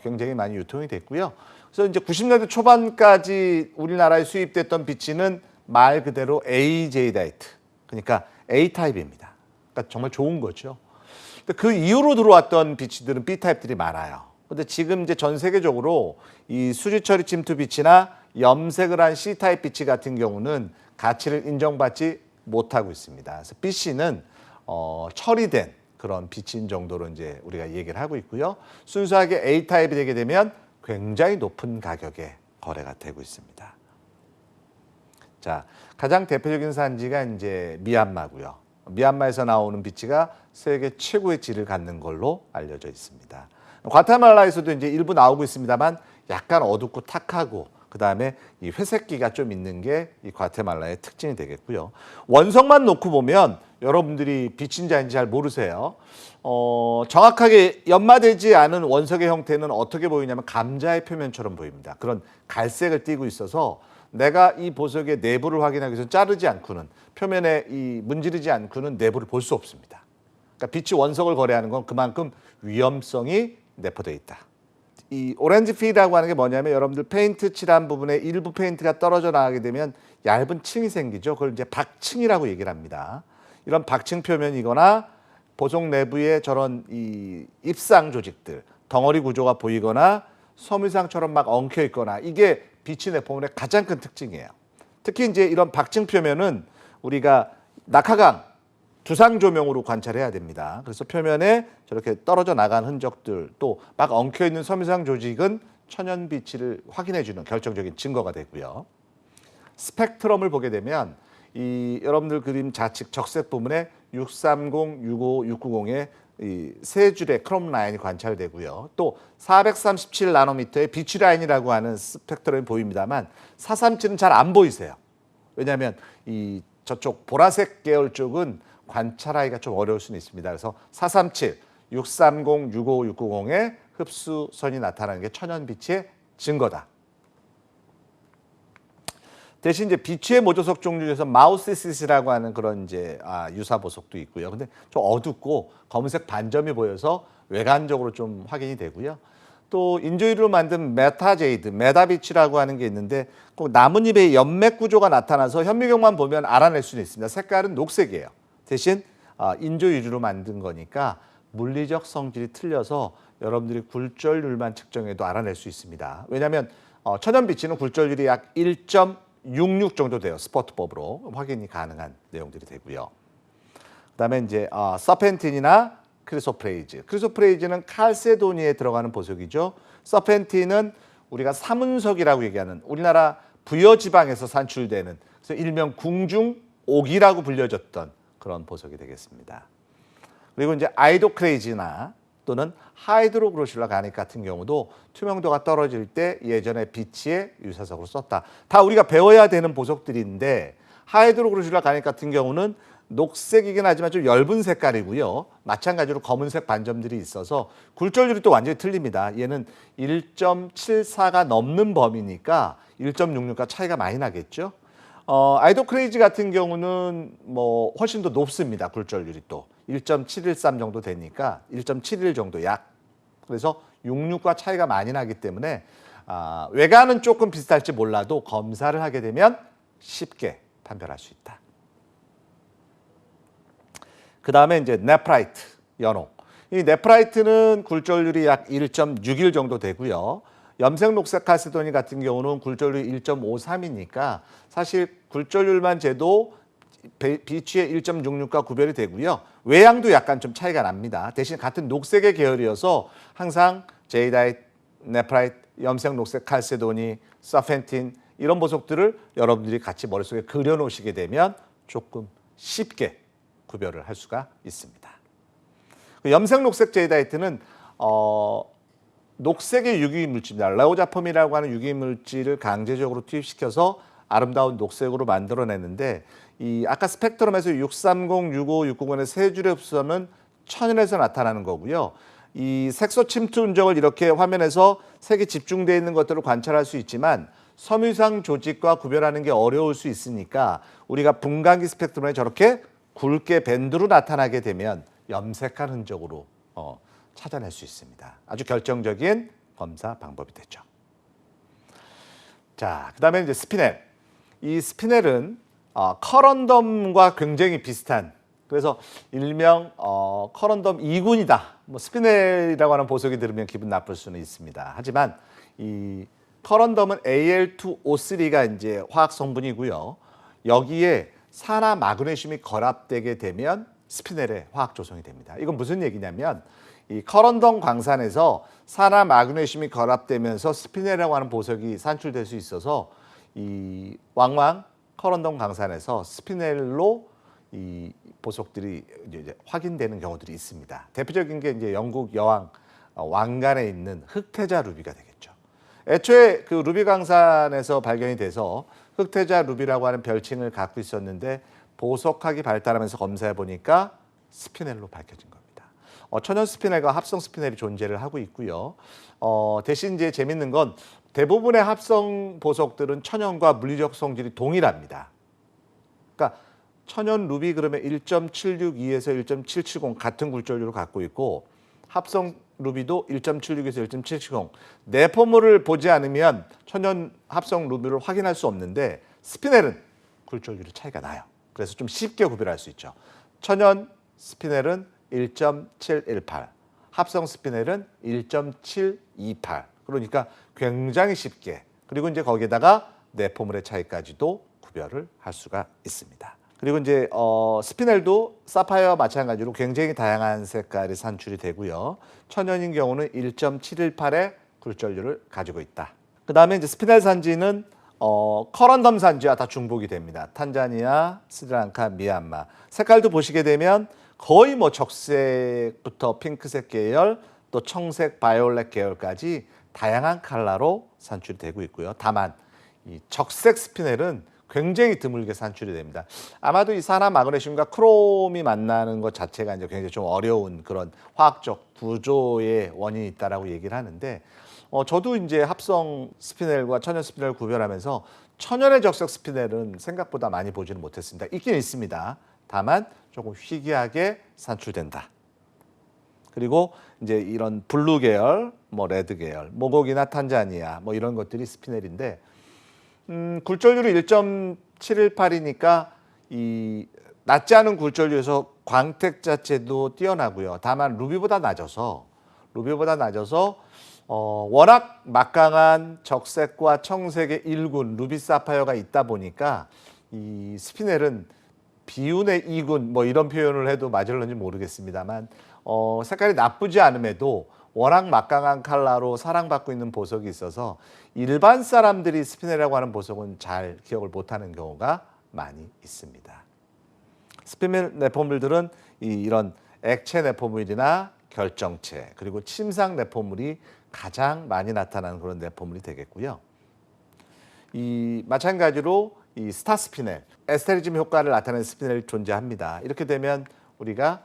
굉장히 많이 유통이 됐고요. 그래서 이제 90년대 초반까지 우리나라에 수입됐던 비치는 말 그대로 AJ다이트, 그러니까 A 타입입니다. 그러니까 정말 좋은 거죠. 그 이후로 들어왔던 비치들은 B 타입들이 많아요. 근데 지금 이제 전 세계적으로 이 수지 처리 침투 빛이나 염색을 한 C 타입 비치 같은 경우는 가치를 인정받지 못하고 있습니다. 그래서 BC는 처리된 그런 빛인 정도로 이제 우리가 얘기를 하고 있고요. 순수하게 A 타입이 되게 되면 굉장히 높은 가격에 거래가 되고 있습니다. 자, 가장 대표적인 산지가 이제 미얀마고요. 미얀마에서 나오는 비치가 세계 최고의 질을 갖는 걸로 알려져 있습니다. 과테말라에서도 이제 일부 나오고 있습니다만 약간 어둡고 탁하고 그다음에 이 회색기가 좀 있는 게 이 과테말라의 특징이 되겠고요. 원석만 놓고 보면 여러분들이 빛인지 아닌지 잘 모르세요. 정확하게 연마되지 않은 원석의 형태는 어떻게 보이냐면 감자의 표면처럼 보입니다. 그런 갈색을 띠고 있어서 내가 이 보석의 내부를 확인하기 위해서 자르지 않고는, 표면에 이 문지르지 않고는 내부를 볼 수 없습니다. 그러니까 빛이 원석을 거래하는 건 그만큼 위험성이 내포되어 있다. 이 오렌지 필이라고 하는 게 뭐냐면 여러분들 페인트 칠한 부분에 일부 페인트가 떨어져 나가게 되면 얇은 층이 생기죠. 그걸 이제 박층이라고 얘기를 합니다. 이런 박층 표면이거나 보석 내부에 저런 이 입상 조직들, 덩어리 구조가 보이거나 섬유상처럼 막 엉켜 있거나 이게 빛이 내포물의 가장 큰 특징이에요. 특히 이제 이런 박층 표면은 우리가 낙하강, 두상 조명으로 관찰해야 됩니다. 그래서 표면에 저렇게 떨어져 나간 흔적들, 또 막 엉켜 있는 섬유상 조직은 천연 빛을 확인해 주는 결정적인 증거가 되고요. 스펙트럼을 보게 되면 이 여러분들 그림 좌측 적색 부분에 630, 65, 690의 이 세 줄의 크롬 라인이 관찰되고요. 또 437 나노미터의 비치 라인이라고 하는 스펙트럼이 보입니다만 437은 잘 안 보이세요. 왜냐하면 이 저쪽 보라색 계열 쪽은 관찰하기가 좀 어려울 수는 있습니다. 그래서 437, 630, 65, 690의 흡수선이 나타나는 게 천연빛의 증거다. 대신 이제 비치의 모조석 종류 중에서 마우시시스라고 하는 그런 이제 유사 보석도 있고요. 근데 좀 어둡고 검은색 반점이 보여서 외관적으로 좀 확인이 되고요. 또 인조유리로 만든 메타제이드, 메다비치라고 하는 게 있는데 꼭 나뭇잎의 연맥 구조가 나타나서 현미경만 보면 알아낼 수는 있습니다. 색깔은 녹색이에요. 대신 인조유리로 만든 거니까 물리적 성질이 틀려서 여러분들이 굴절률만 측정해도 알아낼 수 있습니다. 왜냐하면 천연비치는 굴절률이 약 1.66 정도 돼요. 스퍼트법으로 확인이 가능한 내용들이 되고요. 그다음에 이제 서펜틴이나 크리소프레이즈. 크리소프레이즈는 칼세도니에 들어가는 보석이죠. 서펜틴은 우리가 사문석이라고 얘기하는 우리나라 부여지방에서 산출되는, 그래서 일명 궁중옥이라고 불려졌던 그런 보석이 되겠습니다. 그리고 이제 아이도크레이즈나 또는 하이드로그로실라 가닉 같은 경우도 투명도가 떨어질 때 예전에 비치의 유사석으로 썼다. 다 우리가 배워야 되는 보석들인데 하이드로그로실라 가닉 같은 경우는 녹색이긴 하지만 좀 엷은 색깔이고요. 마찬가지로 검은색 반점들이 있어서 굴절률이 또 완전히 틀립니다. 얘는 1.74가 넘는 범위니까 1.66과 차이가 많이 나겠죠. 아이도크레이지 같은 경우는 뭐 훨씬 더 높습니다. 굴절률이 또 1.713 정도 되니까 1.71 정도 약. 그래서 66과 차이가 많이 나기 때문에 외관은 조금 비슷할지 몰라도 검사를 하게 되면 쉽게 판별할 수 있다. 그 다음에 이제 네프라이트, 연옥. 이 네프라이트는 굴절률이 약 1.61 정도 되고요. 염색 녹색 칼세도니 같은 경우는 굴절률이 1.53이니까 사실 굴절률만 재도 비취의 1.66과 구별이 되고요. 외양도 약간 좀 차이가 납니다. 대신 같은 녹색의 계열이어서 항상 제이다이트, 네프라이트, 염색 녹색 칼세도니, 서펜틴 이런 보석들을 여러분들이 같이 머릿속에 그려놓으시게 되면 조금 쉽게 구별을 할 수가 있습니다. 염색 녹색 제이다이트는 녹색의 유기물질입니다. 레오자펌이라고 하는 유기물질을 강제적으로 투입시켜서 아름다운 녹색으로 만들어내는데 이 아까 스펙트럼에서 630, 65, 690의 세 줄의 흡수선은 천연에서 나타나는 거고요. 이 색소 침투 흔적을 이렇게 화면에서 색이 집중되어 있는 것들을 관찰할 수 있지만 섬유상 조직과 구별하는 게 어려울 수 있으니까 우리가 분광기 스펙트럼에 저렇게 굵게 밴드로 나타나게 되면 염색한 흔적으로 찾아낼 수 있습니다. 아주 결정적인 검사 방법이 되죠. 자, 그다음에 이제 스피넬. 이 스피넬은 커런덤과 굉장히 비슷한, 그래서 일명 커런덤 2군이다. 뭐 스피넬이라고 하는 보석이 들으면 기분 나쁠 수는 있습니다. 하지만 이 커런덤은 Al2O3가 이제 화학 성분이고요. 여기에 산화 마그네슘이 결합되게 되면 스피넬의 화학 조성이 됩니다. 이건 무슨 얘기냐면 이 커런덤 광산에서 산화 마그네슘이 결합되면서 스피넬이라고 하는 보석이 산출될 수 있어서 이 왕왕 커런덤 광산에서 스피넬로 이 보석들이 이제 확인되는 경우들이 있습니다. 대표적인 게 이제 영국 여왕 왕관에 있는 흑태자 루비가 되겠죠. 애초에 그 루비 광산에서 발견이 돼서 흑태자 루비라고 하는 별칭을 갖고 있었는데 보석학이 발달하면서 검사해 보니까 스피넬로 밝혀진 겁니다. 천연 스피넬과 합성 스피넬이 존재를 하고 있고요. 대신 이제 재밌는 건 대부분의 합성 보석들은 천연과 물리적 성질이 동일합니다. 그러니까 천연 루비 그러면 1.762에서 1.770 같은 굴절률을 갖고 있고 합성 루비도 1.76에서 1.770. 내포물을 보지 않으면 천연 합성 루비를 확인할 수 없는데 스피넬은 굴절률이 차이가 나요. 그래서 좀 쉽게 구별할 수 있죠. 천연 스피넬은 1.718, 합성 스피넬은 1.728. 그러니까 굉장히 쉽게, 그리고 이제 거기에다가 내포물의 차이까지도 구별을 할 수가 있습니다. 그리고 이제 스피넬도 사파이어와 마찬가지로 굉장히 다양한 색깔이 산출이 되고요. 천연인 경우는 1.718의 굴절률을 가지고 있다. 그 다음에 이제 스피넬 산지는 커런덤 산지와 다 중복이 됩니다. 탄자니아, 스리랑카, 미얀마. 색깔도 보시게 되면 거의 뭐 적색부터 핑크색 계열, 또 청색, 바이올렛 계열까지 다양한 컬러로 산출이 되고 있고요. 다만 이 적색 스피넬은 굉장히 드물게 산출이 됩니다. 아마도 이 산화 마그네슘과 크롬이 만나는 것 자체가 이제 굉장히 좀 어려운 그런 화학적 구조의 원인이 있다라고 얘기를 하는데, 저도 이제 합성 스피넬과 천연 스피넬을 구별하면서 천연의 적색 스피넬은 생각보다 많이 보지는 못했습니다. 있긴 있습니다. 다만 조금 희귀하게 산출된다. 그리고 이제 이런 블루 계열, 뭐 레드 계열, 모곡이나 탄자니아 뭐 이런 것들이 스피넬인데, 굴절률이 1.718이니까 이 낮지 않은 굴절률에서 광택 자체도 뛰어나고요. 다만 루비보다 낮아서 워낙 막강한 적색과 청색의 1군 루비 사파이어가 있다 보니까 이 스피넬은 비운의 2군 뭐 이런 표현을 해도 맞을런지 모르겠습니다만 색깔이 나쁘지 않음에도 워낙 막강한 컬러로 사랑받고 있는 보석이 있어서 일반 사람들이 스피넬이라고 하는 보석은 잘 기억을 못하는 경우가 많이 있습니다. 스피넬 내포물들은 이런 액체 내포물이나 결정체 그리고 침상 내포물이 가장 많이 나타나는 그런 내포물이 되겠고요. 이 마찬가지로 이 스타 스피넬, 에스테리즘 효과를 나타내는 스피넬이 존재합니다. 이렇게 되면 우리가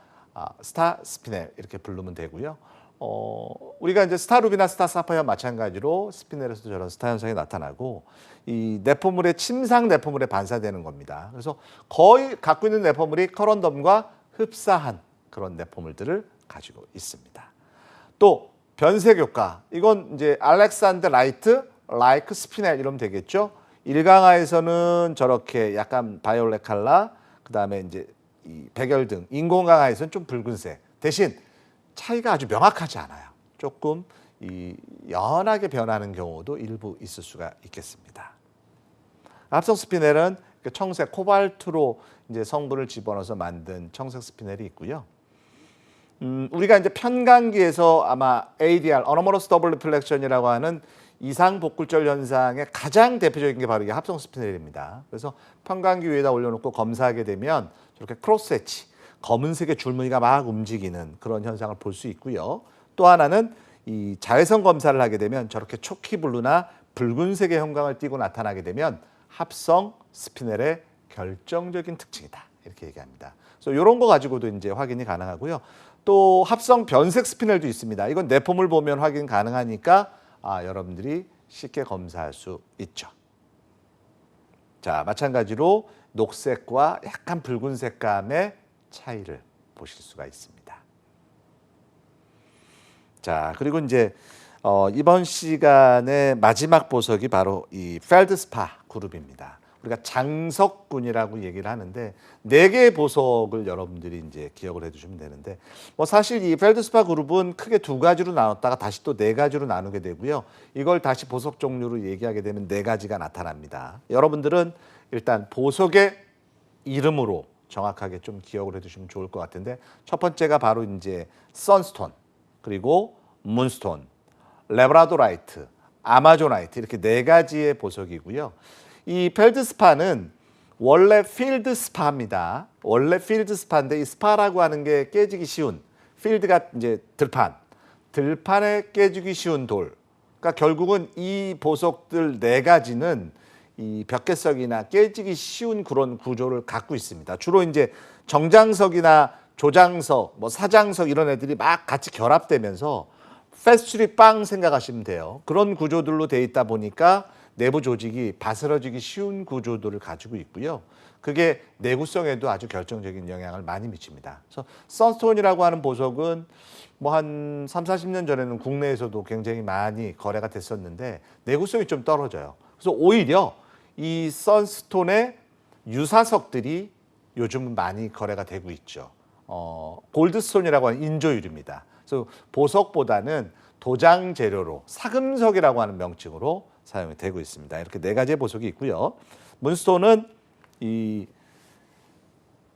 스타 스피넬 이렇게 부르면 되고요. 우리가 이제 스타 루비나 스타 사파이어 마찬가지로 스피넬에서도 저런 스타 현상이 나타나고 이 내포물의 침상 내포물에 반사되는 겁니다. 그래서 거의 갖고 있는 내포물이 커런덤과 흡사한 그런 내포물들을 가지고 있습니다. 또 변색 효과, 이건 이제 알렉산더 라이트, 라이크 스피넬 이러면 되겠죠. 일강화에서는 저렇게 약간 바이올렛 컬러, 그 다음에 이제 이 백열등, 인공강화에서는 좀 붉은색. 대신 차이가 아주 명확하지 않아요. 조금 이 연하게 변하는 경우도 일부 있을 수가 있겠습니다. 합성 스피넬은 청색 코발트로 이제 성분을 집어넣어서 만든 청색 스피넬이 있고요. 우리가 이제 편광기에서 아마 ADR, 어너머러스 더블 리플렉션이라고 하는 이상 복굴절 현상의 가장 대표적인 게 바로 이게 합성 스피넬입니다. 그래서 편광기 위에다 올려놓고 검사하게 되면 저렇게 크로스 해치, 검은색의 줄무늬가 막 움직이는 그런 현상을 볼 수 있고요. 또 하나는 이 자외선 검사를 하게 되면 저렇게 초키블루나 붉은색의 형광을 띠고 나타나게 되면 합성 스피넬의 결정적인 특징이다. 이렇게 얘기합니다. 그래서 이런 거 가지고도 이제 확인이 가능하고요. 또 합성 변색 스피넬도 있습니다. 이건 내포물 보면 확인 가능하니까 여러분들이 쉽게 검사할 수 있죠. 자, 마찬가지로 녹색과 약간 붉은 색감의 차이를 보실 수가 있습니다. 자, 그리고 이제 이번 시간의 마지막 보석이 바로 이 펠드스파 그룹입니다. 우리가 장석군이라고 얘기를 하는데 4개의 보석을 여러분들이 이제 기억을 해두시면 되는데 뭐 사실 이 펠드스파 그룹은 크게 2가지로 나눴다가 다시 또 4가지로 나누게 되고요. 이걸 다시 보석 종류로 얘기하게 되면 4가지가 나타납니다. 여러분들은 일단 보석의 이름으로 정확하게 좀 기억을 해두시면 좋을 것 같은데 첫 번째가 바로 이제 선스톤, 그리고 문스톤, 레브라도라이트, 아마조나이트 이렇게 4가지의 보석이고요. 이 펠드스파는 원래 필드스파입니다. 원래 필드스파인데 이 스파라고 하는 게 깨지기 쉬운, 필드가 이제 들판에 깨지기 쉬운 돌. 그러니까 결국은 이 보석들 4가지는 이 벽개석이나 깨지기 쉬운 그런 구조를 갖고 있습니다. 주로 이제 정장석이나 조장석, 뭐 사장석 이런 애들이 막 같이 결합되면서 패스츄리 빵 생각하시면 돼요. 그런 구조들로 돼 있다 보니까 내부 조직이 바스러지기 쉬운 구조들을 가지고 있고요. 그게 내구성에도 아주 결정적인 영향을 많이 미칩니다. 그래서 선스톤이라고 하는 보석은 뭐 한 3, 40년 전에는 국내에서도 굉장히 많이 거래가 됐었는데 내구성이 좀 떨어져요. 그래서 오히려 이 선스톤의 유사석들이 요즘은 많이 거래가 되고 있죠. 골드스톤이라고 하는 인조율입니다. 그래서 보석보다는 도장 재료로 사금석이라고 하는 명칭으로 사용이 되고 있습니다. 이렇게 4가지의 보석이 있고요. 문스톤은 이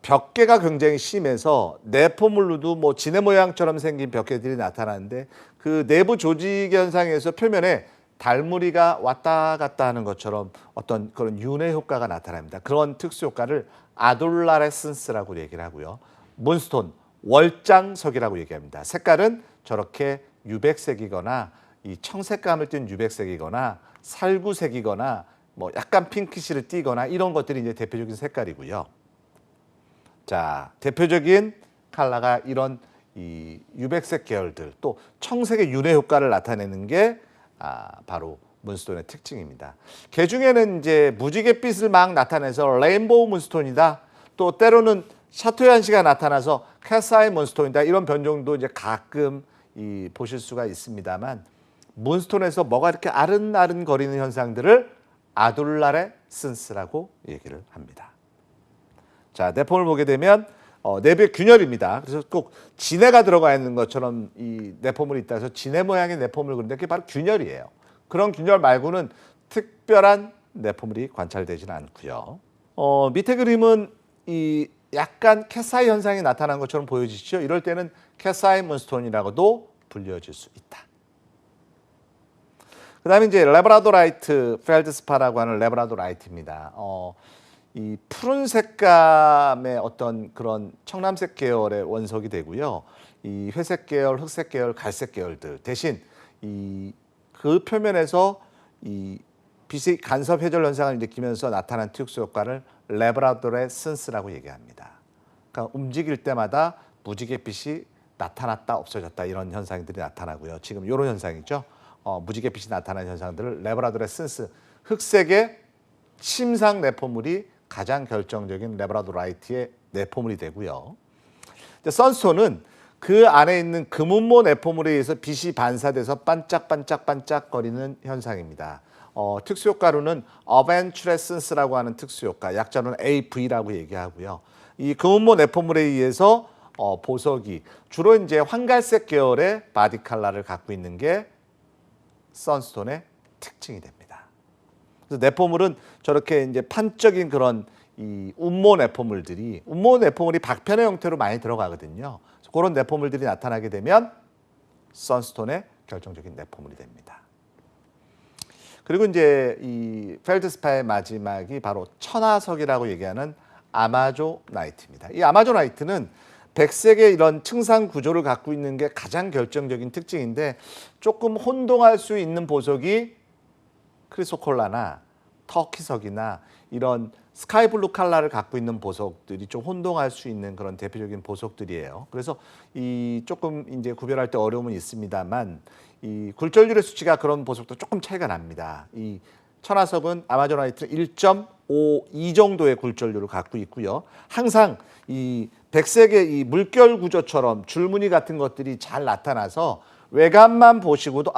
벽계가 굉장히 심해서 내포물로도 뭐 지네 모양처럼 생긴 벽계들이 나타나는데 그 내부 조직 현상에서 표면에 달무리가 왔다 갔다 하는 것처럼 어떤 그런 윤회 효과가 나타납니다. 그런 특수 효과를 아돌라레센스라고 얘기를 하고요. 문스톤, 월장석이라고 얘기합니다. 색깔은 저렇게 유백색이거나 이 청색감을 띤 유백색이거나 살구색이거나 뭐 약간 핑크시를 띠거나 이런 것들이 이제 대표적인 색깔이고요. 자, 대표적인 컬러가 이런 이 유백색 계열들, 또 청색의 윤회 효과를 나타내는 게 바로 문스톤의 특징입니다. 개 중에는 이제 무지갯빛을 막 나타내서 레인보우 문스톤이다. 또 때로는 샤토얀시가 나타나서 캐사이 문스톤이다. 이런 변종도 이제 가끔 보실 수가 있습니다만 문스톤에서 뭐가 이렇게 아른아른 거리는 현상들을 아둘라레센스라고 얘기를 합니다. 자, 내폼을 보게 되면 내부의 균열입니다. 그래서 꼭 진해가 들어가 있는 것처럼 이 내포물이 있다 해서 진해 모양의 내포물을 그리는데 그게 바로 균열이에요. 그런 균열 말고는 특별한 내포물이 관찰되지는 않고요. 밑에 그림은 이 약간 캐사이 현상이 나타난 것처럼 보여지시죠? 이럴 때는 캐사이 문스톤이라고도 불려질 수 있다. 그 다음에 이제 레브라도라이트, 펠드스파라고 하는 레브라도라이트입니다. 이 푸른 색감의 어떤 그런 청남색 계열의 원석이 되고요. 이 회색 계열, 흑색 계열, 갈색 계열들 대신 그 표면에서 이 빛이 간섭 회절 현상을 일으키면서 나타난 특수 효과를 레브라도레센스라고 얘기합니다. 그러니까 움직일 때마다 무지갯빛이 나타났다 없어졌다 이런 현상들이 나타나고요. 지금 이런 현상이죠. 무지갯빛이 나타나는 현상들을 레브라도레센스, 흑색의 침상 내포물이 가장 결정적인 레브라도라이트의 내포물이 되고요. 선스톤은 그 안에 있는 금운모 내포물에 의해서 빛이 반사돼서 반짝반짝반짝거리는 현상입니다. 특수효과로는 어벤츄레센스라고 하는 특수효과, 약자로는 AV라고 얘기하고요. 이 금운모 내포물에 의해서 보석이 주로 이제 황갈색 계열의 바디 컬러를 갖고 있는 게 선스톤의 특징이 됩니다. 그래서 내포물은 저렇게 이제 판적인 그런 이 운모 내포물들이 운모 내포물이 박편의 형태로 많이 들어가거든요. 그런 내포물들이 나타나게 되면 선스톤의 결정적인 내포물이 됩니다. 그리고 이제 이 펠드스파의 마지막이 바로 천하석이라고 얘기하는 아마조나이트입니다. 이 아마조나이트는 백색의 이런 층상 구조를 갖고 있는 게 가장 결정적인 특징인데 조금 혼동할 수 있는 보석이 크리소콜라나 터키석이나 이런 스카이블루 칼라를 갖고 있는 보석들이 좀 혼동할 수 있는 그런 대표적인 보석들이에요. 그래서 이 조금 이제 구별할 때 어려움은 있습니다만 이 굴절률의 수치가 그런 보석도 조금 차이가 납니다. 이 천하석은 아마조나이트는 1.52 정도의 굴절률을 갖고 있고요. 항상 이 백색의 이 물결 구조처럼 줄무늬 같은 것들이 잘 나타나서 외관만 보시고도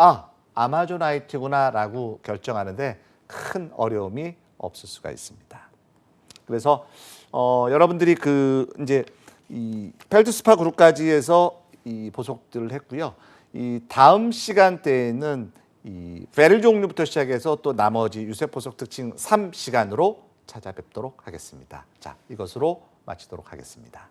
아마조나이트구나라고 결정하는데 큰 어려움이 없을 수가 있습니다. 그래서 여러분들이 그 이제 이 펠드스파 그룹까지 해서 이 보석들을 했고요. 이 다음 시간대에는 이 베릴 종류부터 시작해서 또 나머지 유색 보석 특징 3시간으로 찾아뵙도록 하겠습니다. 자, 이것으로 마치도록 하겠습니다.